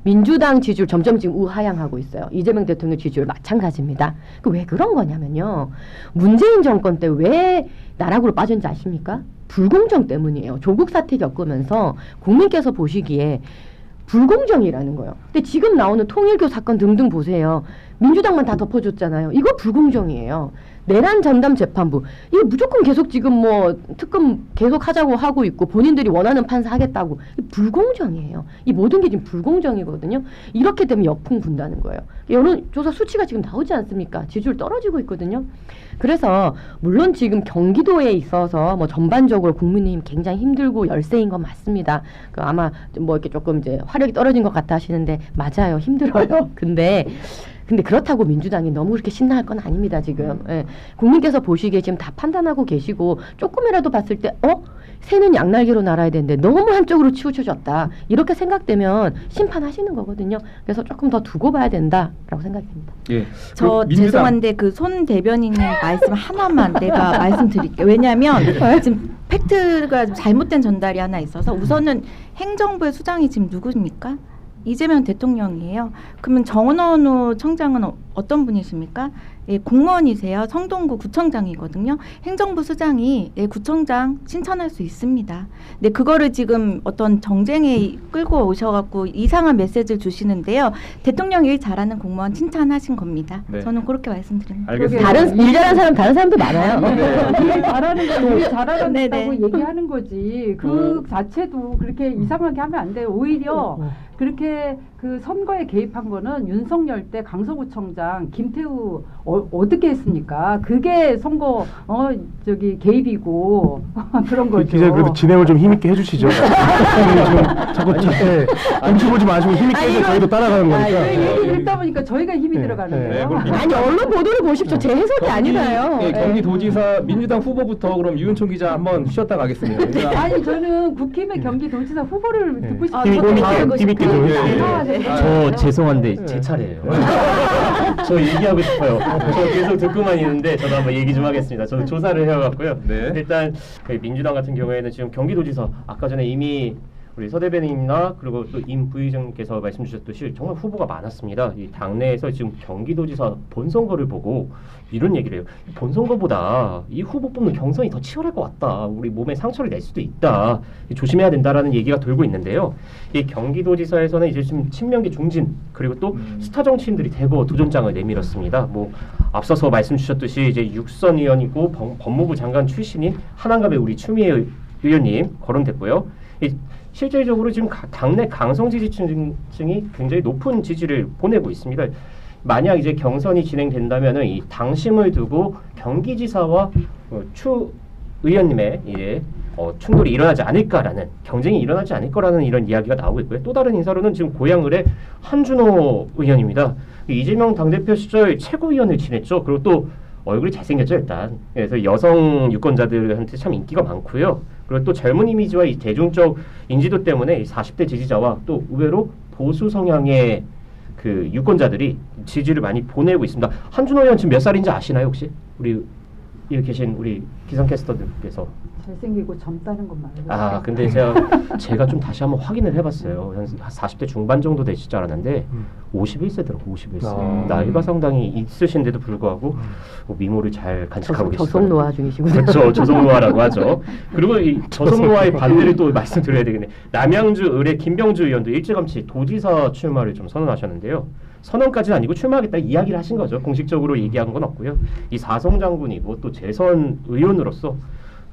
민주당 지지율 점점 지금 우하향하고 있어요. 이재명 대통령 지지율 마찬가지입니다. 왜 그런 거냐면요. 문재인 정권 때 왜 나락으로 빠진지 아십니까? 불공정 때문이에요. 조국 사태 겪으면서 국민께서 보시기에 불공정이라는 거예요. 근데 지금 나오는 통일교 사건 등등 보세요. 민주당만 다 덮어줬잖아요. 이거 불공정이에요. 내란 전담 재판부 이거 무조건 계속 지금 뭐 특검 계속 하자고 하고 있고 본인들이 원하는 판사 하겠다고 불공정이에요. 이 모든 게 지금 불공정이거든요. 이렇게 되면 역풍 분다는 거예요. 여론조사 수치가 지금 나오지 않습니까? 지지율 떨어지고 있거든요. 그래서 물론 지금 경기도에 있어서 뭐 전반적으로 국민의힘 굉장히 힘들고 열세인 건 맞습니다. 아마 뭐 이렇게 조금 이제 화력이 떨어진 것 같아 하시는데 맞아요. 힘들어요. 근데 그렇다고 민주당이 너무 그렇게 신나할 건 아닙니다. 지금 국민께서 보시기에 지금 다 판단하고 계시고 조금이라도 봤을 때 새는 양날개로 날아야 되는데 너무 한쪽으로 치우쳐졌다 이렇게 생각되면 심판하시는 거거든요. 그래서 조금 더 두고 봐야 된다라고 생각됩니다. 예. 저 죄송한데 그 손 대변인님 말씀 하나만 내가 말씀드릴게요. 왜냐하면 지금 팩트가 잘못된 전달이 하나 있어서 우선은 행정부의 수장이 지금 누구입니까? 이재명 대통령이에요. 그러면 정원호 청장은 어떤 분이십니까? 예, 공무원이세요. 성동구 구청장이거든요. 행정부 수장이 구청장 신천할 수 있습니다. 근데 그거를 지금 어떤 정쟁에 끌고 오셔갖고 이상한 메시지를 주시는데요. 대통령 일 잘하는 공무원 칭찬하신 겁니다. 네. 저는 그렇게 말씀드립니다. 알겠습니다. 다른 일 잘하는 사람 다른 사람도 많아요. 일 잘하는 거 우리 잘하다고 네네. 얘기하는 거지. 그 자체도 그렇게 이상하게 하면 안 돼요. 오히려 그렇게 그 선거에 개입한 거는 윤석열 때 강서구청장 김태우 어떻게 했습니까? 그게 선거 개입이고 그런 거죠. 기자 그래도 진행을 좀 힘있게 해주시죠. 지금 자꾸 눈치 보지 마시고 힘있게 해서 저희도 따라가는 거니까. 얘기 듣다 보니까 저희가 힘이 네, 들어가는 네. 거예요. 그럼 아니 언론 보도를 보십시오. 제 해석이 아니라요. 네, 경기도지사 민주당 후보부터 그럼 유은총 기자 한번 쉬었다 가겠습니다. 아니 저는 국힘의 경기도지사 후보를 듣고 싶어요. 힘있게 좀 네. 저 죄송한데 제 차례예요. 저 얘기하고 싶어요. 저 계속 듣고만 있는데 저도 한번 얘기 좀 하겠습니다. 저도 조사를 해와갖고요. 네. 일단 그 민주당 같은 경우에는 지금 경기도지사 아까 전에 이미 우리 서 대변인이나 그리고 또 임 부의장께서 말씀 주셨듯이 정말 후보가 많았습니다. 이 당내에서 지금 경기도지사 본선거를 보고 이런 얘기를 해요. 본선거보다 이 후보 뽑는 경선이 더 치열할 것 같다. 우리 몸에 상처를 낼 수도 있다. 조심해야 된다라는 얘기가 돌고 있는데요. 이 경기도지사에서는 이제 지금 친명계 중진 그리고 또 스타 정치인들이 대거 도전장을 내밀었습니다. 뭐 앞서서 말씀 주셨듯이 이제 육선 의원이고 법무부 장관 출신인 한안갑의 우리 추미애 의원님 거론됐고요. 실질적으로 지금 당내 강성 지지층이 굉장히 높은 지지를 보내고 있습니다. 만약 이제 경선이 진행된다면은 이 당심을 두고 경기지사와 추 의원님의 이제 충돌이 일어나지 않을까라는 경쟁이 일어나지 않을 거라는 이런 이야기가 나오고 있고요. 또 다른 인사로는 지금 고양을의 한준호 의원입니다. 이재명 당대표 시절 최고위원을 지냈죠. 그리고 또 얼굴이 잘생겼죠 일단. 그래서 여성 유권자들한테 참 인기가 많고요. 그리고 또 젊은 이미지와 이 대중적 인지도 때문에 40대 지지자와 또 의외로 보수 성향의 그 유권자들이 지지를 많이 보내고 있습니다. 한준호 의원 지금 몇 살인지 아시나요 혹시? 우리 여기 계신 우리 기상캐스터들께서. 잘생기고 젊다는 것만 알고. 근데 제가 좀 다시 한번 확인을 해봤어요. 한 40대 중반 정도 되실 줄 알았는데 51세더라고 51세. 나이가 상당히 있으신데도 불구하고 미모를 잘 간직하고 계시죠. 저속 노화 중이시군요. 그렇죠. 저속노화라고 하죠. 그리고 이 저속노화의 반대를 또 말씀드려야 되겠네. 남양주 의뢰 김병주 의원도 일찌감치 도지사 출마를 좀 선언하셨는데요. 선언까지는 아니고 출마하겠다 이야기를 하신 거죠. 공식적으로 얘기한 건 없고요. 이 사성 장군이고 또 재선 의원으로서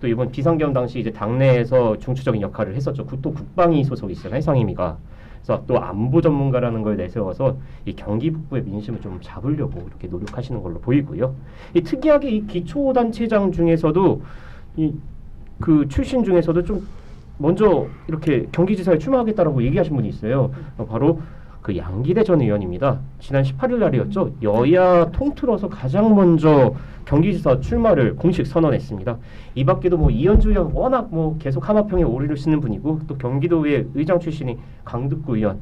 또 이번 비상경 당시 이제 당내에서 중추적인 역할을 했었죠. 또 국방위 소속이 있어요. 상임위가. 그래서 또 안보 전문가라는 걸 내세워서 이 경기 북부의 민심을 좀 잡으려고 이렇게 노력하시는 걸로 보이고요. 이 특이하게 이 기초단체장 중에서도 그 출신 중에서도 좀 먼저 이렇게 경기지사에 출마하겠다라고 얘기하신 분이 있어요. 바로 그 양기대 전 의원입니다. 지난 18일 날이었죠. 여야 통틀어서 가장 먼저 경기지사 출마를 공식 선언했습니다. 이 밖에도 뭐 이현주 의원 워낙 뭐 계속 하마평에 오리를 쓰는 분이고 또 경기도의 의장 출신이 강득구 의원,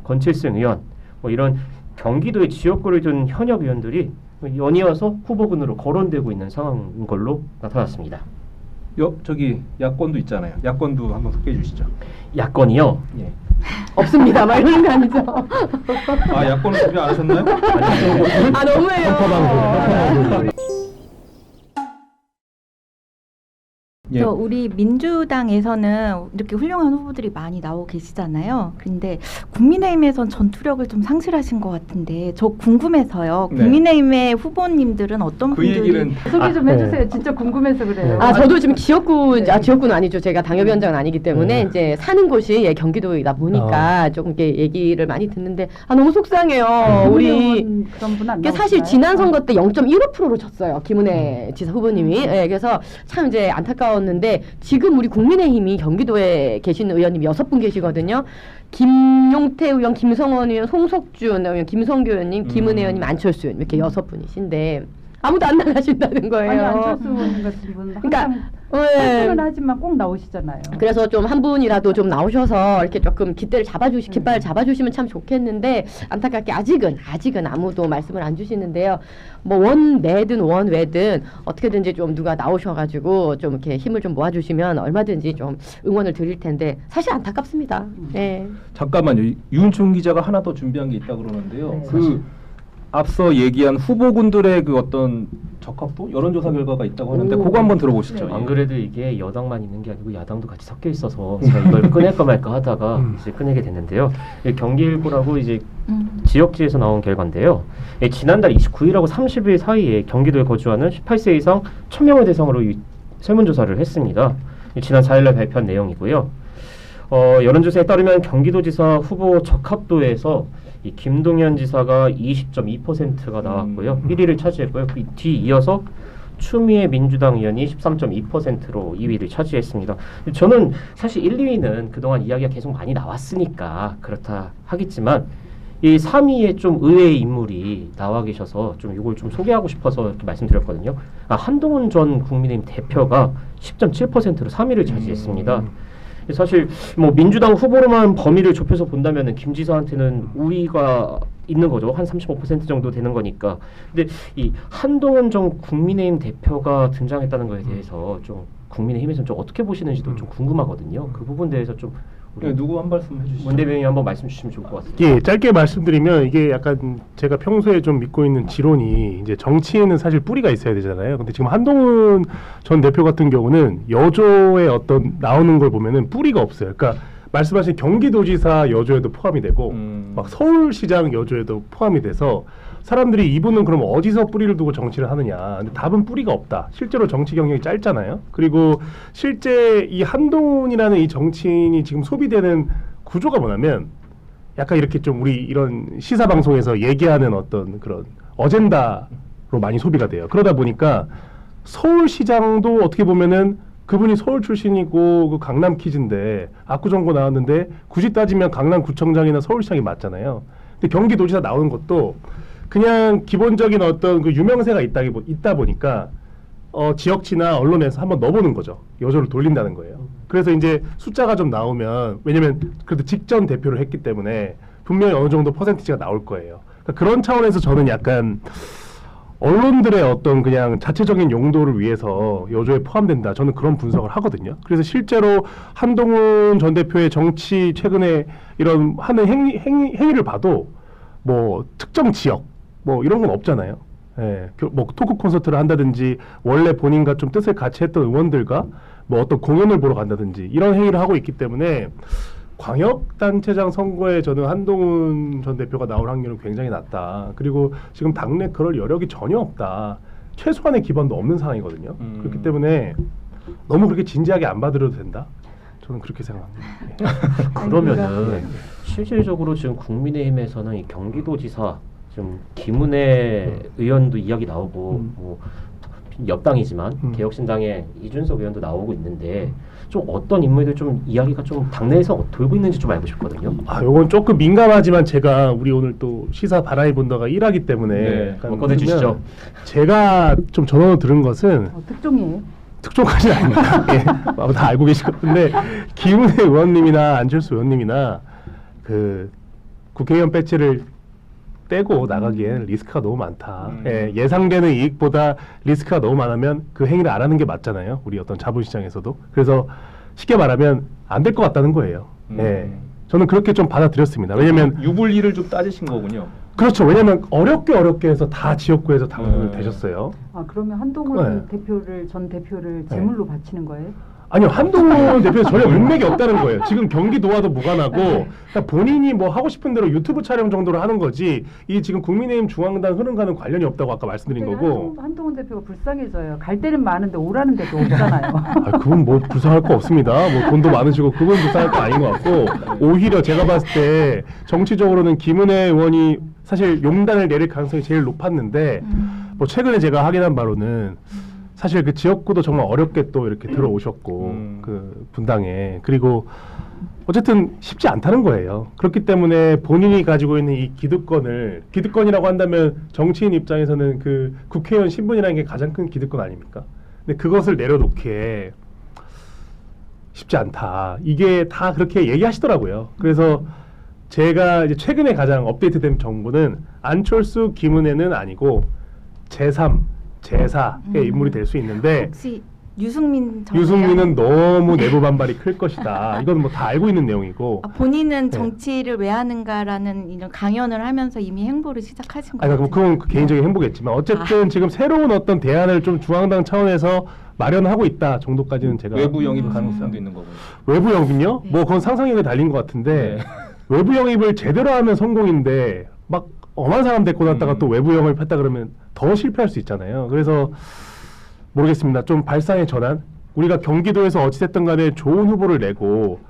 권칠승 의원 뭐 이런 경기도의 지역구를 둔 현역 의원들이 연이어서 후보군으로 거론되고 있는 상황인 걸로 나타났습니다. 저기 야권도 있잖아요. 야권도 한번 소개해 주시죠. 야권이요? 예. 없습니다. 말 이런 거 아니죠. 야권은 준비 안 하셨나요? 아 너무해요. 예. 우리 민주당에서는 이렇게 훌륭한 후보들이 많이 나오고 계시잖아요. 근데 국민의힘에선 전투력을 좀 상실하신 것 같은데 저 궁금해서요. 네. 국민의힘의 후보님들은 어떤 그 분들이 얘기는 소개 좀 해주세요. 진짜 궁금해서 그래요. 저도 지금 지역구, 네. 지역구는 아니죠. 제가 당협위원장은 아니기 때문에 이제 사는 곳이 경기도이다 보니까 조금 이렇게 얘기를 많이 듣는데 너무 속상해요. 우리 그런 분안 이게 사실 지난 선거 때 0.15%로 졌어요. 김은혜 지사 후보님이. 그래서 참 이제 안타까웠는데 지금 우리 국민의힘이 경기도에 계신 의원님이 6분 계시거든요. 김용태 의원, 김성원 의원, 송석준 의원, 김성교 의원님, 김은혜 의원님, 안철수 의원님 이렇게 6분이신데 아무도 안 나가신다는 거예요. 아니 안철수 의원 같은 분은 그러니까 항상 네. 는 하지만 꼭 나오시잖아요. 그래서 좀 한 분이라도 좀 나오셔서 이렇게 조금 깃발을 잡아주시면 참 좋겠는데 안타깝게 아직은 아무도 말씀을 안 주시는데요. 뭐 원내든 원외든 어떻게든지 좀 누가 나오셔가지고 좀 이렇게 힘을 좀 모아주시면 얼마든지 좀 응원을 드릴 텐데 사실 안타깝습니다. 네. 잠깐만요. 유은총 기자가 하나 더 준비한 게 있다 그러는데요. 네. 그 앞서 얘기한 후보군들의 그 어떤 적합도 여론조사 결과가 있다고 하는데 오. 그거 한번 들어보시죠. 네. 안 그래도 이게 여당만 있는 게 아니고 야당도 같이 섞여 있어서 제가 이걸 꺼낼까 말까 하다가 이제 꺼내게 됐는데요. 이 경기일보라고 이제 지역지에서 나온 결과인데요. 지난달 29일하고 30일 사이에 경기도에 거주하는 18세 이상 1000명을 대상으로 이 설문조사를 했습니다. 지난 4일날 발표한 내용이고요. 여론조사에 따르면 경기도지사 후보 적합도에서 이 김동연 지사가 20.2%가 나왔고요. 1위를 차지했고요. 그 뒤 이어서 추미애 민주당 의원이 13.2%로 2위를 차지했습니다. 저는 사실 1, 2위는 그동안 이야기가 계속 많이 나왔으니까 그렇다 하겠지만 이 3위에 좀 의외의 인물이 나와 계셔서 좀 이걸 좀 소개하고 싶어서 이렇게 말씀드렸거든요. 한동훈 전 국민의힘 대표가 10.7%로 3위를 차지했습니다. 사실 뭐 민주당 후보로만 범위를 좁혀서 본다면은 김 지사한테는 우위가 있는 거죠. 한 35% 정도 되는 거니까. 근데 이 한동훈 전 국민의힘 대표가 등장했다는 거에 대해서 좀 국민의힘에서는 좀 어떻게 보시는지도 좀 궁금하거든요. 그 부분에 대해서 좀 우리 누구 한 말씀 해주시죠. 문 대변인 한번 말씀 주시면 좋을 것 같습니다. 예, 짧게 말씀드리면 이게 약간 제가 평소에 좀 믿고 있는 지론이 이제 정치에는 사실 뿌리가 있어야 되잖아요. 근데 지금 한동훈 전 대표 같은 경우는 여조에 어떤 나오는 걸 보면은 뿌리가 없어요. 그러니까 말씀하신 경기도지사 여조에도 포함이 되고 막 서울시장 여조에도 포함이 돼서 사람들이 이분은 그럼 어디서 뿌리를 두고 정치를 하느냐. 근데 답은 뿌리가 없다. 실제로 정치 경력이 짧잖아요. 그리고 실제 이 한동훈이라는 이 정치인이 지금 소비되는 구조가 뭐냐면 약간 이렇게 좀 우리 이런 시사 방송에서 얘기하는 어떤 그런 어젠다로 많이 소비가 돼요. 그러다 보니까 서울시장도 어떻게 보면은 그분이 서울 출신이고 그 강남 키즈인데 압구정고 나왔는데 굳이 따지면 강남구청장이나 서울시장이 맞잖아요. 근데 경기도지사 나오는 것도 그냥 기본적인 어떤 그 유명세가 있다 보니까 지역지나 언론에서 한번 넣어보는 거죠. 여조를 돌린다는 거예요. 그래서 이제 숫자가 좀 나오면 왜냐면 그래도 직전 대표를 했기 때문에 분명히 어느 정도 퍼센티지가 나올 거예요. 그러니까 그런 차원에서 저는 약간 언론들의 어떤 그냥 자체적인 용도를 위해서 여조에 포함된다. 저는 그런 분석을 하거든요. 그래서 실제로 한동훈 전 대표의 정치 최근에 이런 하는 행위를 봐도 뭐 특정 지역 뭐 이런 건 없잖아요. 예, 뭐 토크 콘서트를 한다든지 원래 본인과 좀 뜻을 같이 했던 의원들과 뭐 어떤 공연을 보러 간다든지 이런 행위를 하고 있기 때문에 광역단체장 선거에 저는 한동훈 전 대표가 나올 확률은 굉장히 낮다. 그리고 지금 당내 그럴 여력이 전혀 없다. 최소한의 기반도 없는 상황이거든요. 그렇기 때문에 너무 그렇게 진지하게 안 받아들여도 된다. 저는 그렇게 생각합니다. 그러면은 실질적으로 지금 국민의힘에서는 이 경기도지사 좀 김은혜 의원도 이야기 나오고 뭐 여당이지만 개혁신당의 이준석 의원도 나오고 있는데 좀 어떤 인물들 좀 이야기가 좀 당내에서 돌고 있는지 좀 알고 싶거든요. 요건 조금 민감하지만 제가 우리 오늘 또 시사 바라이 본다가 1하기 때문에 네, 약간 꺼내주시죠. 제가 좀 전원을 들은 것은 특종이에요. 특종까지는 아닙니다. 예, 다 알고 계실 것 같은데 김은혜 의원님이나 안철수 의원님이나 그 국회의원 배지를 떼고 나가기엔 리스크가 너무 많다. 예상되는 이익보다 리스크가 너무 많으면 그 행위를 안 하는 게 맞잖아요. 우리 어떤 자본시장에서도. 그래서 쉽게 말하면 안 될 것 같다는 거예요. 예, 저는 그렇게 좀 받아들였습니다. 왜냐면 유불리를 좀 따지신 거군요. 그렇죠. 왜냐면 어렵게 해서 다 지역구에서 당선을 되셨어요. 그러면 한동훈 전 대표를 제물로 바치는 거예요? 아니요, 한동훈 대표는 전혀 문맥이 없다는 거예요. 지금 경기도와도 무관하고 그러니까 본인이 뭐 하고 싶은 대로 유튜브 촬영 정도로 하는 거지 이 지금 국민의힘 중앙당 흐름과는 관련이 없다고 아까 말씀드린 거고. 한동훈 대표가 불쌍해져요. 갈 데는 많은데 오라는 데도 없잖아요. 그건 뭐 불쌍할 거 없습니다. 뭐 돈도 많으시고 그건 불쌍할 거 아닌 것 같고 오히려 제가 봤을 때 정치적으로는 김은혜 의원이 사실 용단을 내릴 가능성이 제일 높았는데 뭐 최근에 제가 확인한 바로는 사실 그 지역구도 정말 어렵게 또 이렇게 들어오셨고 그 분당에 그리고 어쨌든 쉽지 않다는 거예요. 그렇기 때문에 본인이 가지고 있는 이 기득권이라고 한다면 정치인 입장에서는 그 국회의원 신분이라는 게 가장 큰 기득권 아닙니까? 근데 그것을 내려놓기에 쉽지 않다. 이게 다 그렇게 얘기하시더라고요. 그래서 제가 이제 최근에 가장 업데이트된 정보는 안철수, 김은혜는 아니고 제3, 제4의 인물이 될 수 있는데 혹시 유승민 전 유승민은 너무 내부 반발이 클 것이다. 이건 뭐 다 알고 있는 내용이고. 본인은 네. 정치를 왜 하는가라는 이런 강연을 하면서 이미 행보를 시작하신 것 아니, 같아요. 그건 개인적인 행보겠지만 어쨌든 지금 새로운 어떤 대안을 좀 중앙당 차원에서 마련하고 있다 정도까지는 제가 외부 영입 가능성도 있는 거고. 외부 영입요? 네. 뭐 그건 상상력에 달린 것 같은데 네. 외부 영입을 제대로 하면 성공인데 막 엄한 사람 데리고 났다가 또 외부 영입했다 그러면 더 실패할 수 있잖아요. 그래서 모르겠습니다. 좀 발상의 전환. 우리가 경기도에서 어찌됐든 간에 좋은 후보를 내고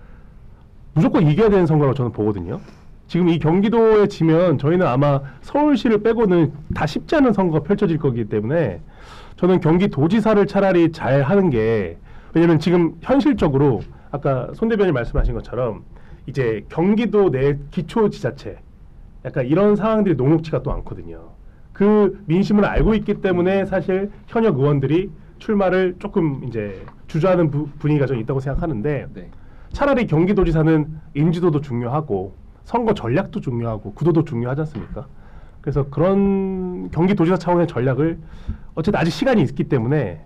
무조건 이겨야 되는 선거라고 저는 보거든요. 지금 이 경기도에 지면 저희는 아마 서울시를 빼고는 다 쉽지 않은 선거가 펼쳐질 거기 때문에 저는 경기도지사를 차라리 잘 하는 게, 왜냐면 지금 현실적으로 아까 손 대변인 말씀하신 것처럼 이제 경기도 내 기초지자체 약간 이런 상황들이 녹록치가 또 않거든요. 그 민심을 알고 있기 때문에 사실 현역 의원들이 출마를 조금 이제 주저하는 분위기가 좀 있다고 생각하는데, 네. 차라리 경기도지사는 인지도도 중요하고 선거 전략도 중요하고 구도도 중요하지 않습니까? 그래서 그런 경기도지사 차원의 전략을 어쨌든 아직 시간이 있기 때문에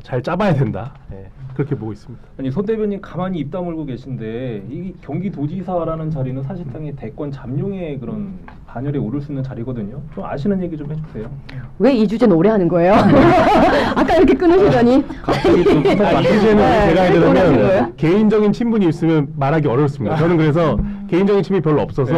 잘 짜봐야 된다. 예, 그렇게 보고 있습니다. 아니 손 대변인 가만히 입 다물고 계신데 이 경기도지사라는 자리는 사실상의 대권 잠룡의 그런 반열에 오를 수 있는 자리거든요. 좀 아시는 얘기 좀 해주세요. 왜 이 주제는 오래 하는 거예요? 아까 이렇게 끊으시더니 갑자기 좀 이 주제는 네, 제가 왜 그러는 거예요? 하려면 개인적인 친분이 있으면 말하기 어렵습니다. 저는 그래서 개인적인 친분이 별로 없어서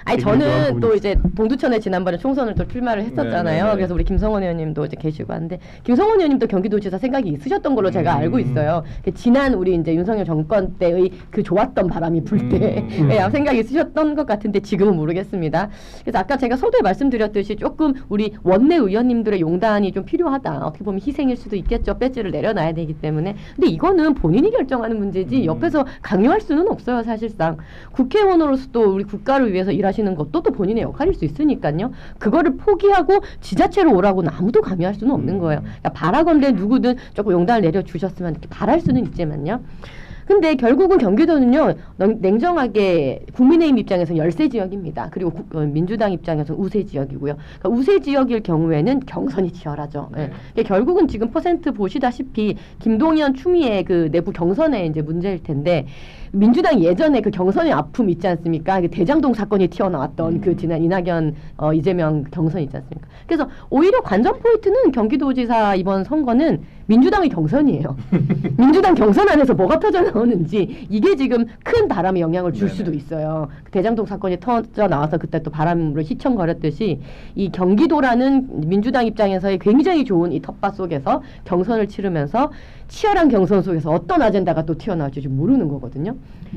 아니 되게 좋아하는 저는 부분이 또 이제 동두천에 지난번에 총선을 또 출마를 했었잖아요. 네, 네. 그래서 우리 김성원 의원님도 이제 계시고 하는데 김성원 의원님도 경기도지사 생각이 있으셨던 걸로 제가 알고 있어요. 지난 우리 이제 윤석열 정권 때의 그 좋았던 바람이 불 때 생각이 있으셨던 것 같은데 지금은 모르겠습니다. 그래서 아까 제가 서두에 말씀드렸듯이 조금 우리 원내 의원님들의 용단이 좀 필요하다. 어떻게 보면 희생일 수도 있겠죠. 배지를 내려놔야 되기 때문에. 근데 이거는 본인이 결정하는 문제지 옆에서 강요할 수는 없어요. 사실상 국회의원으로서도 우리 국가를 위해서 일하시는 것도 또 본인의 역할일 수 있으니까요. 그거를 포기하고 지자체로 오라고는 아무도 강요할 수는 없는 거예요. 그러니까 바라건대 누구든 조금 용단을 내려주셨으면 이렇게 바랄 수는 있지만요. 근데 결국은 경기도는요, 냉정하게 국민의힘 입장에서 열세 지역입니다. 그리고 민주당 입장에서 우세 지역이고요. 그러니까 우세 지역일 경우에는 경선이 치열하죠. 네. 예. 결국은 지금 퍼센트 보시다시피 김동연, 추미애 그 내부 경선의 이제 문제일 텐데, 민주당 예전에 그 경선의 아픔 있지 않습니까? 대장동 사건이 튀어나왔던 그 지난 이낙연 이재명 경선 있지 않습니까? 그래서 오히려 관전 포인트는 경기도지사 이번 선거는 민주당의 경선이에요. 민주당 경선 안에서 뭐가 터져 나오는지 이게 지금 큰 바람에 영향을 줄 네네. 수도 있어요. 대장동 사건이 터져 나와서 그때 또 바람으로 휘청거렸듯이 이 경기도라는 민주당 입장에서의 굉장히 좋은 이 텃밭 속에서 경선을 치르면서 치열한 경선 속에서 어떤 아젠다가 또 튀어나올지 모르는 거거든요.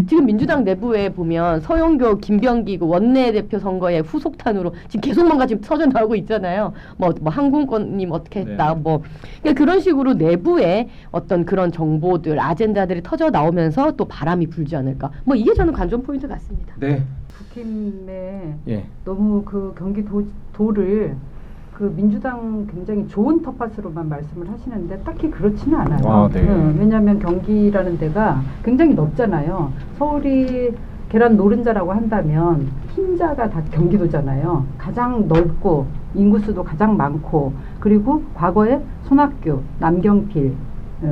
지금 민주당 내부에 보면 서영교, 김병기 그 원내대표 선거의 후속탄으로 지금 계속 뭔가 지금 터져 나오고 있잖아요. 뭐 한국권님 어떻게 했다, 네. 뭐 그러니까 그런 식으로 내부에 어떤 그런 정보들, 아젠다들이 터져 나오면서 또 바람이 불지 않을까. 뭐 이게 저는 관전 포인트 같습니다. 네. 국힘에 예. 너무 그 경기도를 그 민주당 굉장히 좋은 텃밭으로만 말씀을 하시는데 딱히 그렇지는 않아요. 아, 네. 왜냐하면 경기라는 데가 굉장히 넓잖아요. 서울이 계란 노른자라고 한다면 흰자가 다 경기도잖아요. 가장 넓고 인구수도 가장 많고, 그리고 과거에 손학규, 남경필,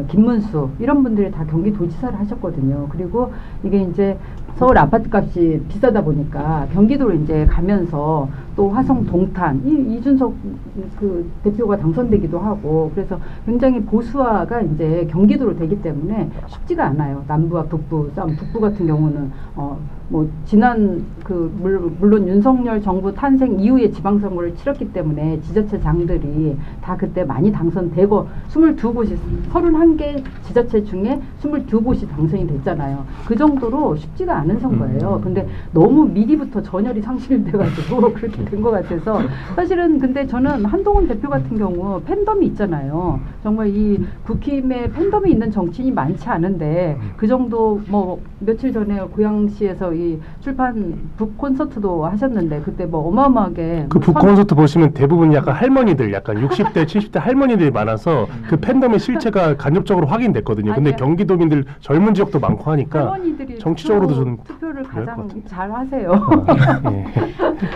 김문수 이런 분들이 다 경기도지사를 하셨거든요. 그리고 이게 이제 서울 아파트값이 비싸다 보니까 경기도로 이제 가면서 또 화성 동탄 이준석 그 대표가 당선되기도 하고, 그래서 굉장히 보수화가 이제 경기도로 되기 때문에 쉽지가 않아요. 남부와 북부 싸움. 북부 같은 경우는 뭐 지난 그 물론 윤석열 정부 탄생 이후에 지방선거를 치렀기 때문에 지자체장들이 다 그때 많이 당선되고 22곳이 31개 지자체 중에 22곳이 당선이 됐잖아요. 그 정도로 쉽지가 않은 선거예요. 근데 너무 미리부터 전열이 상실돼가지고 그렇게 된 것 같아서 사실은 근데 저는 한동훈 대표 같은 경우 팬덤이 있잖아요. 정말 이 국힘에 팬덤이 있는 정치인이 많지 않은데 그 정도 뭐 며칠 전에 고양시에서 이 출판 북 콘서트도 하셨는데 그때 뭐 어마어마하게 그 북 콘서트 보시면 대부분 약간 할머니들, 약간 60대, 70대 할머니들이 많아서 그 팬덤의 실체가 간접적으로 확인됐거든요. 근데 아니요. 경기도민들 젊은 지역도 많고 하니까 할머니들이 정치적으로도 저는 투표를 그럴 것 가장 같아요. 잘 하세요. 예.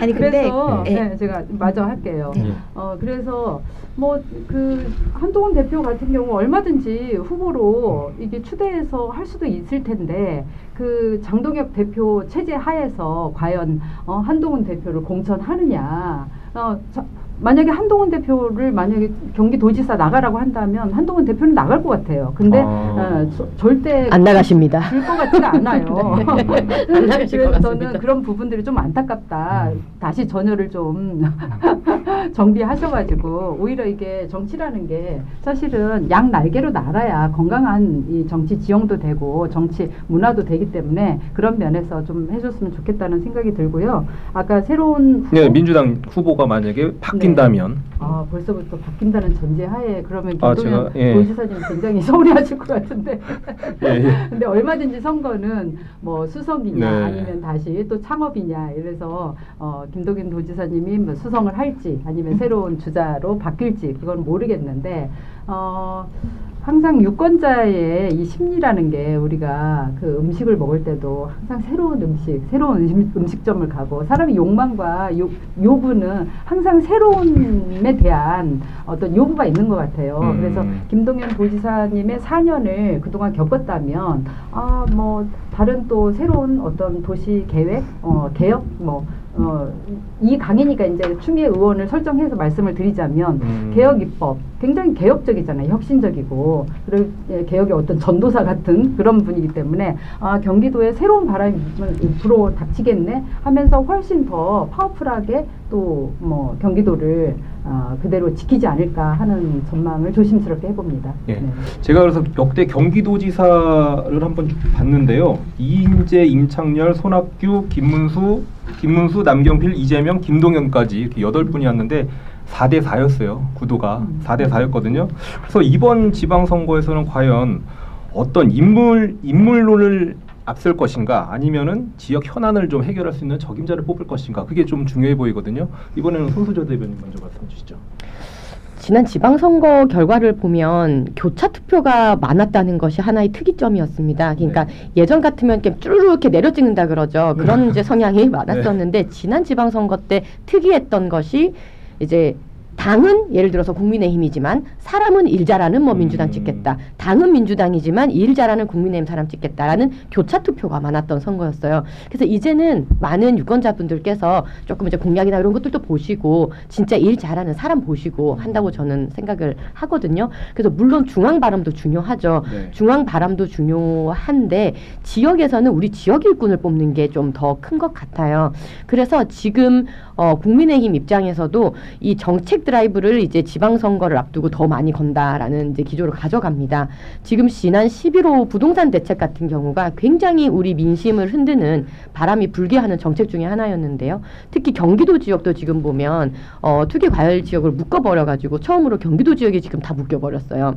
아니 근데 그래서 예. 네, 제가 마저 할게요. 예. 그래서 뭐 그 한동훈 대표 같은 경우 얼마든지 후보로 이게 추대해서 할 수도 있을 텐데 그 장동혁 대표 체제 하에서 과연 한동훈 대표를 공천하느냐? 만약에 한동훈 대표를 만약에 경기도지사 나가라고 한다면 한동훈 대표는 나갈 것 같아요. 근데 절대 안 나가십니다. 줄 것 같지가 않아요. 안 나가실 것 그래서 저는 같습니다. 그런 부분들이 좀 안타깝다. 다시 전열을 좀 정비하셔가지고 오히려 이게 정치라는 게 사실은 양 날개로 날아야 건강한 이 정치 지형도 되고 정치 문화도 되기 때문에 그런 면에서 좀 해줬으면 좋겠다는 생각이 들고요. 아까 새로운 후보? 네, 민주당 후보가 만약에 바뀐다면 벌써부터 바뀐다는 전제하에 그러면 아, 김동연 제가, 예. 도지사님 굉장히 서운해하실 것 같은데. 예, 예. 근데 얼마든지 선거는 뭐 수석이냐 네. 아니면 다시 또 창업이냐 이래서 김동연 도지사님이 뭐 수성을 할지 아니면 새로운 주자로 바뀔지 그건 모르겠는데 항상 유권자의 이 심리라는 게 우리가 그 음식을 먹을 때도 항상 새로운 음식, 새로운 음식점을 가고 사람의 욕망과 요구는 항상 새로움에 대한 어떤 요구가 있는 것 같아요. 그래서 김동연 도지사님의 4년을 그동안 겪었다면 뭐 다른 또 새로운 어떤 도시 계획, 개혁 이 강인이가 이제 추미애 의원을 설정해서 말씀을 드리자면 개혁 입법 굉장히 개혁적이잖아요. 혁신적이고 그리고 개혁의 어떤 전도사 같은 그런 분이기 때문에 경기도에 새로운 바람이 불어 닥치겠네 하면서 훨씬 더 파워풀하게 또 뭐 경기도를 그대로 지키지 않을까 하는 전망을 조심스럽게 해봅니다. 예. 네. 제가 그래서 역대 경기도지사를 한번 쭉 봤는데요. 이인재, 임창열, 손학규, 김문수, 남경필, 이재명, 김동연까지 이렇게 8분이었는데 4대 4였어요. 구도가 4대 4였거든요. 그래서 이번 지방선거에서는 과연 어떤 인물론을 앞설 것인가 아니면은 지역 현안을 좀 해결할 수 있는 적임자를 뽑을 것인가 그게 좀 중요해 보이거든요. 이번에는 손수저 대변인 먼저 말씀해 주시죠. 지난 지방선거 결과를 보면 교차 투표가 많았다는 것이 하나의 특이점이었습니다. 그러니까 예전 같으면 이렇게 쭈르르 이렇게 내려 찍는다 그러죠. 그런 이제 성향이 많았었는데 지난 지방선거 때 특이했던 것이 이제 당은 예를 들어서 국민의힘이지만 사람은 일 잘하는 뭐 민주당 찍겠다. 당은 민주당이지만 일 잘하는 국민의힘 사람 찍겠다라는 교차 투표가 많았던 선거였어요. 그래서 이제는 많은 유권자분들께서 조금 이제 공약이나 이런 것들도 보시고 진짜 일 잘하는 사람 보시고 한다고 저는 생각을 하거든요. 그래서 물론 중앙 바람도 중요하죠. 네. 중앙 바람도 중요한데 지역에서는 우리 지역 일꾼을 뽑는 게 좀 더 큰 것 같아요. 그래서 지금 국민의힘 입장에서도 이 정책 드라이브를 이제 지방선거를 앞두고 더 많이 건다라는 이제 기조를 가져갑니다. 지금 지난 11호 부동산 대책 같은 경우가 굉장히 우리 민심을 흔드는 바람이 불게 하는 정책 중에 하나였는데요. 특히 경기도 지역도 지금 보면 투기 과열 지역을 묶어버려가지고 처음으로 경기도 지역이 지금 다 묶여버렸어요.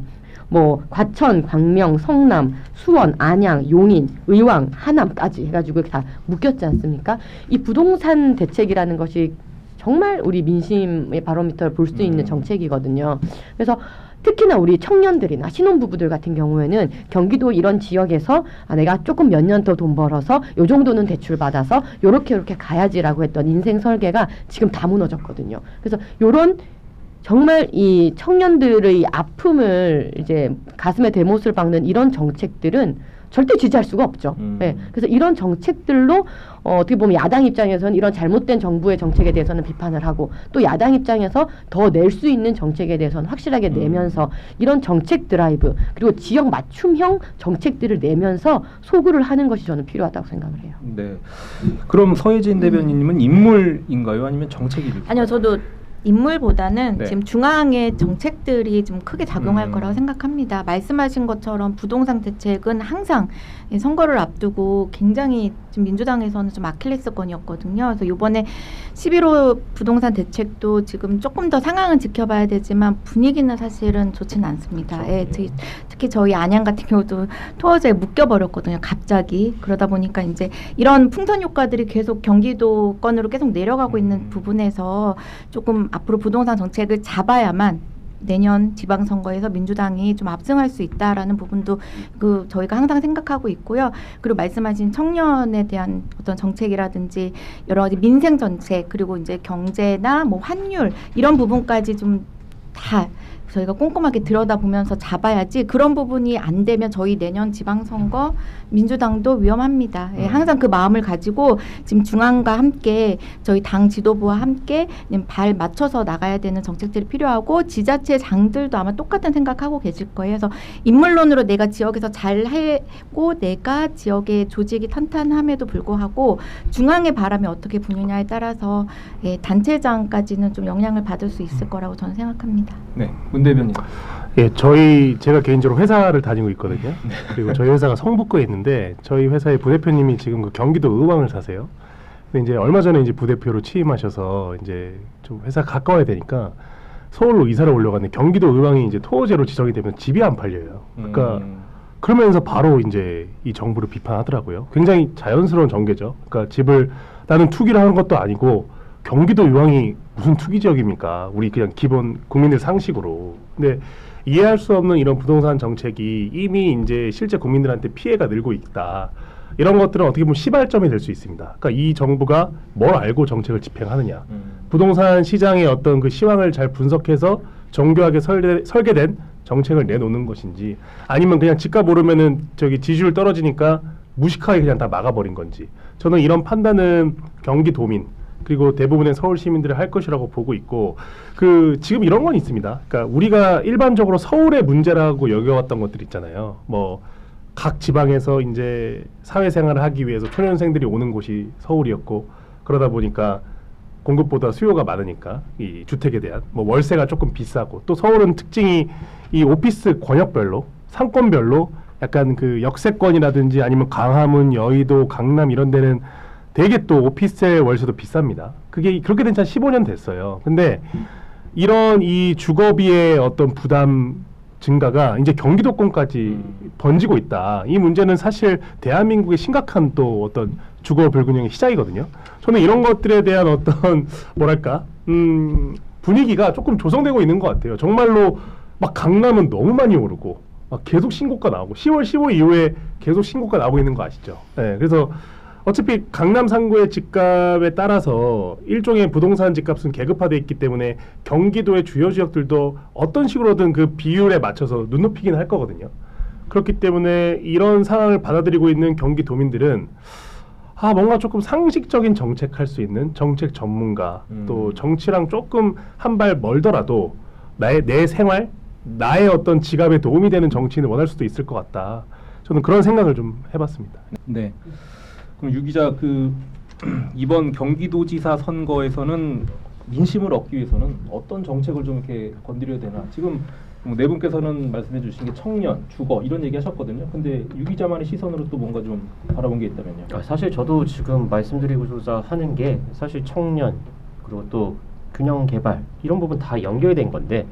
뭐 과천, 광명, 성남, 수원, 안양, 용인, 의왕, 하남까지 해가지고 다 묶였지 않습니까? 이 부동산 대책이라는 것이 정말 우리 민심의 바로미터를 볼 수 있는 정책이거든요. 그래서 특히나 우리 청년들이나 신혼부부들 같은 경우에는 경기도 이런 지역에서 내가 조금 몇 년 더 돈 벌어서 요 정도는 대출 받아서 요렇게 가야지라고 했던 인생 설계가 지금 다 무너졌거든요. 그래서 요런 정말 이 청년들의 아픔을 이제 가슴에 대못을 박는 이런 정책들은 절대 지지할 수가 없죠. 네. 그래서 이런 정책들로 어떻게 보면 야당 입장에서는 이런 잘못된 정부의 정책에 대해서는 비판을 하고 또 야당 입장에서 더 낼 수 있는 정책에 대해서는 확실하게 내면서 이런 정책 드라이브 그리고 지역 맞춤형 정책들을 내면서 소구를 하는 것이 저는 필요하다고 생각을 해요. 네. 그럼 서혜진 대변인님은 인물인가요? 아니면 정책일까요? 아니요, 저도 인물보다는 네. 지금 중앙의 정책들이 좀 크게 작용할 거라고 음. 생각합니다. 말씀하신 것처럼 부동산 대책은 항상 이 선거를 앞두고 굉장히 지금 민주당에서는 좀 아킬레스건이었거든요. 그래서 이번에 11호 부동산 대책도 지금 조금 더 상황은 지켜봐야 되지만 분위기는 사실은 좋지는 않습니다. 그렇죠. 예, 특히 저희 안양 같은 경우도 토어제에 묶여버렸거든요. 갑자기. 그러다 보니까 이제 이런 풍선 효과들이 계속 경기도권으로 계속 내려가고 있는 부분에서 조금 앞으로 부동산 정책을 잡아야만 내년 지방선거에서 민주당이 좀 압승할 수 있다라는 부분도 저희가 항상 생각하고 있고요. 그리고 말씀하신 청년에 대한 어떤 정책이라든지 여러 가지 민생 정책 그리고 이제 경제나 뭐 환율 이런 부분까지 좀 다 저희가 꼼꼼하게 들여다보면서 잡아야지 그런 부분이 안 되면 저희 내년 지방선거 민주당도 위험합니다. 예, 항상 그 마음을 가지고 지금 중앙과 함께 저희 당 지도부와 함께 발 맞춰서 나가야 되는 정책들이 필요하고 지자체장들도 아마 똑같은 생각하고 계실 거예요. 그래서 인물론으로 내가 지역에서 잘하고 내가 지역의 조직이 탄탄함에도 불구하고 중앙의 바람이 어떻게 부느냐에 따라서 예, 단체장까지는 좀 영향을 받을 수 있을 거라고 저는 생각합니다. 네, 문 대변인. 예, 제가 개인적으로 회사를 다니고 있거든요. 그리고 저희 회사가 성북구에 있는데 저희 회사의 부대표님이 지금 그 경기도 의왕을 사세요. 근데 이제 얼마 전에 이제 부대표로 취임하셔서 이제 좀 회사 가까워야 되니까 서울로 이사를 오려고 하는데 경기도 의왕이 이제 토호제로 지정이 되면 집이 안 팔려요. 그러니까 그러면서 바로 이제 이 정부를 비판하더라고요. 굉장히 자연스러운 전개죠. 그러니까 집을 나는 투기를 하는 것도 아니고 경기도 의왕이 무슨 투기 지역입니까? 우리 그냥 기본 국민들 상식으로. 근데 이해할 수 없는 이런 부동산 정책이 이미 이제 실제 국민들한테 피해가 늘고 있다. 이런 것들은 어떻게 보면 시발점이 될 수 있습니다. 그러니까 이 정부가 뭘 알고 정책을 집행하느냐. 부동산 시장의 어떤 그 시황을 잘 분석해서 정교하게 설계된 정책을 내놓는 것인지 아니면 그냥 집값 오르면은 지지율 떨어지니까 무식하게 그냥 다 막아버린 건지. 저는 이런 판단은 경기도민 그리고 대부분의 서울 시민들이 할 것이라고 보고 있고 지금 이런 건 있습니다. 그러니까 우리가 일반적으로 서울의 문제라고 여겨왔던 것들 있잖아요. 뭐 각 지방에서 이제 사회생활을 하기 위해서 초년생들이 오는 곳이 서울이었고 그러다 보니까 공급보다 수요가 많으니까 이 주택에 대한 뭐 월세가 조금 비싸고 또 서울은 특징이 이 오피스 권역별로 상권별로 약간 그 역세권이라든지 아니면 강화문, 여의도, 강남 이런 데는 되게 또 오피스텔 월세도 비쌉니다. 그게 그렇게 된 지 한 15년 됐어요. 근데 이런 이 주거비의 어떤 부담 증가가 이제 경기도권까지 번지고 있다. 이 문제는 사실 대한민국의 심각한 또 어떤 주거 불균형의 시작이거든요. 저는 이런 것들에 대한 어떤 뭐랄까 분위기가 조금 조성되고 있는 것 같아요. 정말로 막 강남은 너무 많이 오르고 막 계속 신고가 나오고 10월 15일 이후에 계속 신고가 나오고 있는 거 아시죠? 네, 그래서 어차피 강남 상구의 집값에 따라서 일종의 부동산 집값은 계급화되어 있기 때문에 경기도의 주요 지역들도 어떤 식으로든 그 비율에 맞춰서 눈높이긴 할 거거든요. 그렇기 때문에 이런 상황을 받아들이고 있는 경기도민들은 뭔가 조금 상식적인 정책할 수 있는 정책 전문가 또 정치랑 조금 한 발 멀더라도 내 생활, 나의 어떤 지갑에 도움이 되는 정치인을 원할 수도 있을 것 같다. 저는 그런 생각을 좀 해봤습니다. 네. 그럼 유 기자 이번 경기도지사 선거에서는 민심을 얻기 위해서는 어떤 정책을 좀 이렇게 건드려야 되나? 지금 네 분께서는 말씀해 주신 게 청년, 주거 이런 얘기 하셨거든요. 근데 유 기자만의 시선으로 또 뭔가 좀 바라본 게 있다면요. 사실 저도 지금 말씀드리고자 하는 게 사실 청년 그리고 또 균형 개발 이런 부분 다 연결된 건데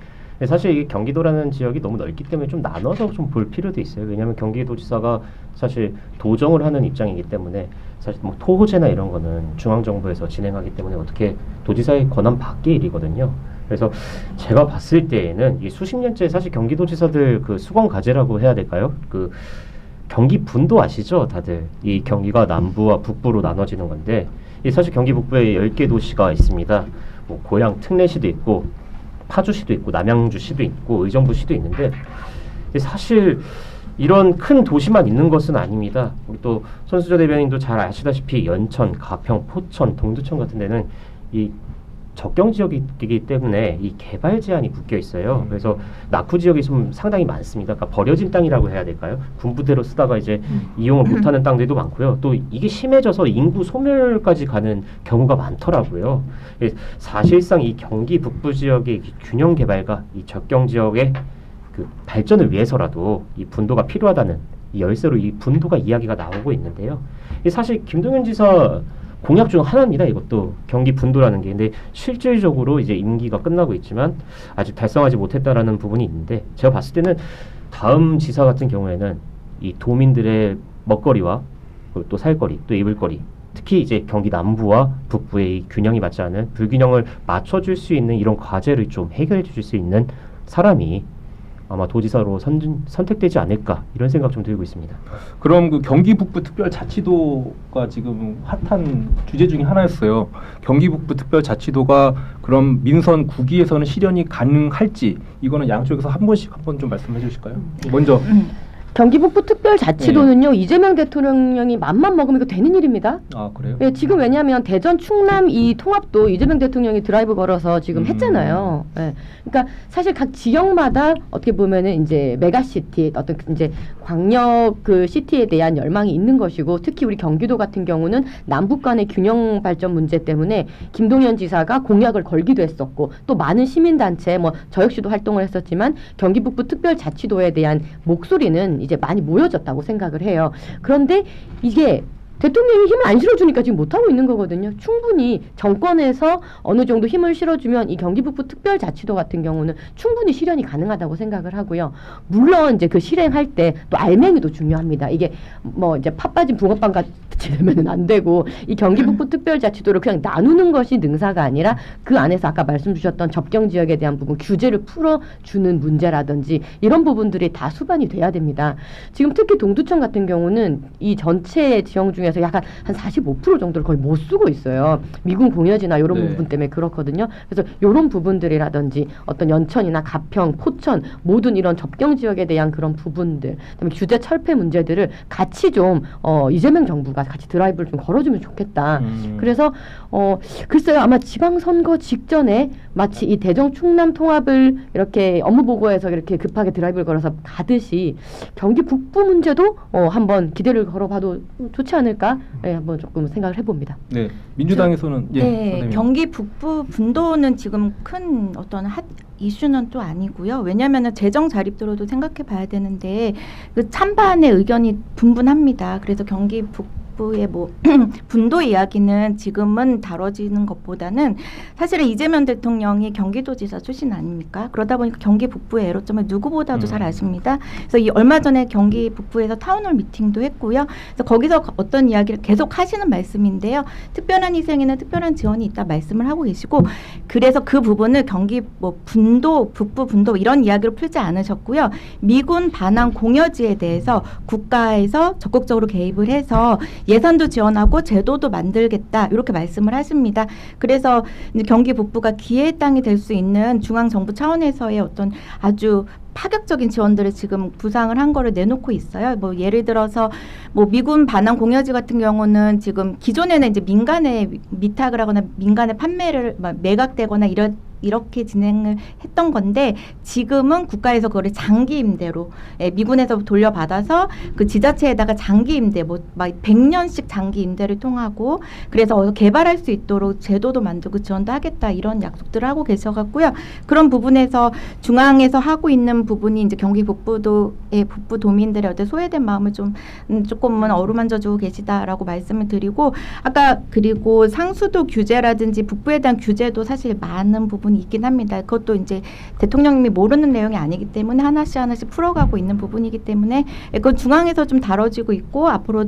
사실 이게 경기도라는 지역이 너무 넓기 때문에 좀 나눠서 좀 볼 필요도 있어요. 왜냐하면 경기도지사가 사실 도정을 하는 입장이기 때문에 사실 뭐 토호제나 이런 거는 중앙정부에서 진행하기 때문에 어떻게 도지사의 권한 밖의 일이거든요. 그래서 제가 봤을 때에는 이 수십 년째 사실 경기도지사들 그 수건 과제라고 해야 될까요? 그 경기 분도 아시죠? 다들 이 경기가 남부와 북부로 나눠지는 건데 이 사실 경기 북부에 10개 도시가 있습니다. 뭐 고양 특례시도 있고 파주시도 있고 남양주시도 있고 의정부시도 있는데 사실 이런 큰 도시만 있는 것은 아닙니다. 우리 또 손수저 대변인도 잘 아시다시피 연천, 가평, 포천, 동두천 같은 데는 이 접경 지역이기 때문에 이 개발 제한이 묶여 있어요. 그래서 낙후 지역이 좀 상당히 많습니다. 그러니까 버려진 땅이라고 해야 될까요? 군부대로 쓰다가 이제 이용을 못하는 땅들도 많고요. 또 이게 심해져서 인구 소멸까지 가는 경우가 많더라고요. 사실상 이 경기 북부 지역의 균형 개발과 이 접경 지역의 그 발전을 위해서라도 이 분도가 필요하다는 이 열쇠로 이 분도가 이야기가 나오고 있는데요. 사실 김동연 지사 공약 중 하나입니다. 이것도 경기 분도라는 게. 근데 실질적으로 이제 임기가 끝나고 있지만 아직 달성하지 못했다라는 부분이 있는데, 제가 봤을 때는 다음 지사 같은 경우에는 이 도민들의 먹거리와 또 살거리, 또 입을거리, 특히 이제 경기 남부와 북부의 이 균형이 맞지 않은 불균형을 맞춰줄 수 있는 이런 과제를 좀 해결해 줄 수 있는 사람이 아마 도지사로 선택되지 않을까, 이런 생각 좀 들고 있습니다. 그럼 그 경기 북부 특별자치도가 지금 핫한 주제 중에 하나였어요. 경기 북부 특별자치도가 그럼 민선 9기에서는 실현이 가능할지, 이거는 양쪽에서 한 번씩 한번 좀 말씀해 주실까요? 먼저 경기 북부 특별자치도는요, 이재명 대통령이 맘만 먹으면 이거 되는 일입니다. 아 그래요? 예, 지금 왜냐하면 대전 충남 이 통합도 이재명 대통령이 드라이브 걸어서 지금 했잖아요. 예. 그러니까 사실 각 지역마다 어떻게 보면은 이제 메가시티, 어떤 이제 광역 그 시티에 대한 열망이 있는 것이고, 특히 우리 경기도 같은 경우는 남북 간의 균형 발전 문제 때문에 김동연 지사가 공약을 걸기도 했었고, 또 많은 시민단체, 뭐 저 역시도 활동을 했었지만 경기 북부 특별자치도에 대한 목소리는 이제 많이 모여졌다고 생각을 해요. 그런데 이게 대통령이 힘을 안 실어주니까 지금 못하고 있는 거거든요. 충분히 정권에서 어느 정도 힘을 실어주면 이 경기 북부 특별자치도 같은 경우는 충분히 실현이 가능하다고 생각을 하고요. 물론 이제 그 실행할 때 또 알맹이도 중요합니다. 이게 뭐 이제 팥 빠진 붕어빵 같이 되면은 안 되고, 이 경기 북부 특별자치도를 그냥 나누는 것이 능사가 아니라 그 안에서 아까 말씀 주셨던 접경 지역에 대한 부분, 규제를 풀어주는 문제라든지 이런 부분들이 다 수반이 돼야 됩니다. 지금 특히 동두천 같은 경우는 이 전체 지형 중에서 약간 한 45% 정도를 거의 못 쓰고 있어요. 미군 공여지나 이런 네. 부분 때문에 그렇거든요. 그래서 이런 부분들이라든지 어떤 연천이나 가평, 포천 모든 이런 접경 지역에 대한 그런 부분들, 그다음에 규제 철폐 문제들을 같이 좀 이재명 정부가 같이 드라이브를 좀 걸어주면 좋겠다. 그래서 글쎄요, 아마 지방선거 직전에 마치 이 대전 충남 통합을 이렇게 업무 보고에서 이렇게 급하게 드라이브를 걸어서 가듯이 경기 북부 문제도 한번 기대를 걸어봐도 좋지 않을까? 네, 한번 조금 생각을 해봅니다. 네, 민주당에서는 네, 선생님. 경기 북부 분도는 지금 큰 어떤 핫 이슈는 또 아니고요. 왜냐하면 재정 자립도로도 생각해 봐야 되는데 그 찬반의 의견이 분분합니다. 그래서 경기 북부의 뭐 분도 이야기는 지금은 다뤄지는 것보다는 사실은 이재명 대통령이 경기도지사 출신 아닙니까? 그러다 보니까 경기 북부의 애로점을 누구보다도 잘 아십니다. 그래서 이 얼마 전에 경기 북부에서 타운홀 미팅도 했고요. 그래서 거기서 어떤 이야기를 계속 하시는 말씀인데요. 특별한 희생에는 특별한 지원이 있다 말씀을 하고 계시고, 그래서 그 부분을 경기 뭐 분도, 북부 분도 이런 이야기로 풀지 않으셨고요. 미군 반항 공여지에 대해서 국가에서 적극적으로 개입을 해서 예산도 지원하고 제도도 만들겠다 이렇게 말씀을 하십니다. 그래서 이제 경기 북부가 기회의 땅이 될 수 있는 중앙정부 차원에서의 어떤 아주 파격적인 지원들을 지금 구상을 한 거를 내놓고 있어요. 뭐 예를 들어서 뭐 미군 반항 공여지 같은 경우는 지금 기존에는 이제 민간에 위탁을 하거나 민간에 판매를 매각되거나 이렇게 진행을 했던 건데, 지금은 국가에서 그거를 장기 임대로 미군에서 돌려받아서 그 지자체에다가 장기 임대 뭐 막 100년씩 장기 임대를 통하고, 그래서 개발할 수 있도록 제도도 만들고 지원도 하겠다 이런 약속들을 하고 계셔갖고요. 그런 부분에서 중앙에서 하고 있는 부분이 이제 경기 북부도의 북부 도민들의 어떤 소외된 마음을 좀 조금은 어루만져주고 계시다라고 말씀을 드리고, 아까 그리고 상수도 규제라든지 북부에 대한 규제도 사실 많은 부분이 있긴 합니다. 그것도 이제 대통령님이 모르는 내용이 아니기 때문에 하나씩 풀어가고 있는 부분이기 때문에 그건 중앙에서 좀 다뤄지고 있고, 앞으로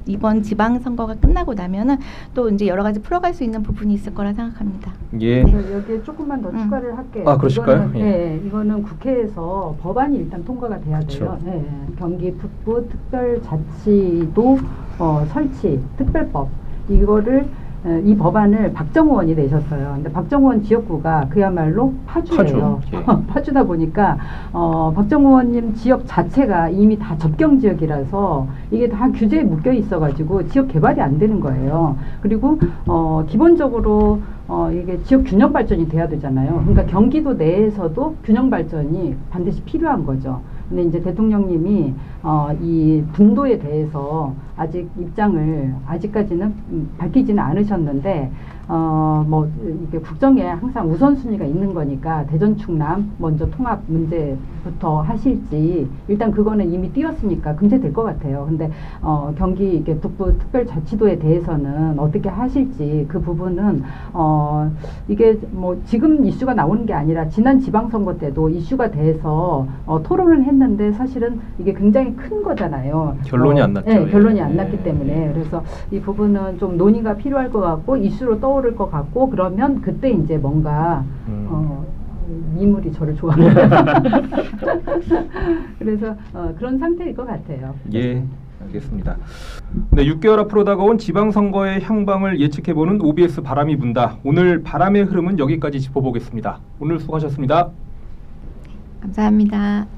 이번 지방선거가 끝나고 na면은 또 이제 여러 가지 풀어갈 수 있는 부분이 있을 거라 생각합니다. 예. 여기에 조금만 더 추가를 할게요. 아, 그러실까요? 이거는, 예. 이거는 국회에서 법안이 일단 통과가 돼야 돼요. 그렇죠. 예, 경기 북부 특별자치도 설치 특별법, 이거를 이 법안을 박정우 의원이 내셨어요. 근데 박정우 의원 지역구가 그야말로 파주예요. 파주, 예. 파주다 보니까 박정우 의원님 지역 자체가 이미 다 접경 지역이라서 이게 다 규제에 묶여 있어가지고 지역 개발이 안 되는 거예요. 그리고 기본적으로 이게 지역 균형 발전이 돼야 되잖아요. 그러니까 경기도 내에서도 균형 발전이 반드시 필요한 거죠. 근데 이제 대통령님이 이 분도에 대해서 아직 입장을 아직까지는 밝히지는 않으셨는데 뭐 이게 국정에 항상 우선순위가 있는 거니까 대전 충남 먼저 통합 문제부터 하실지 일단 그거는 이미 띄었으니까 금세될 것 같아요. 근데 경기 이게 북부 특별자치도에 대해서는 어떻게 하실지 그 부분은 이게 뭐 지금 이슈가 나오는 게 아니라 지난 지방선거 때도 이슈가 돼서 토론을 했는데 사실은 이게 굉장히 큰 거잖아요. 결론이 안 났죠. 네, 결론이 안 예. 났기 때문에 그래서 이 부분은 좀 논의가 필요할 것 같고 이슈로 떠오를 것 같고 그러면 그때 이제 뭔가 미물이 저를 좋아해요. 그래서 그런 상태일 것 같아요. 예, 알겠습니다. 네, 6개월 앞으로 다가온 지방선거의 향방을 예측해보는 OBS 바람이 분다. 오늘 바람의 흐름은 여기까지 짚어보겠습니다. 오늘 수고하셨습니다. 감사합니다.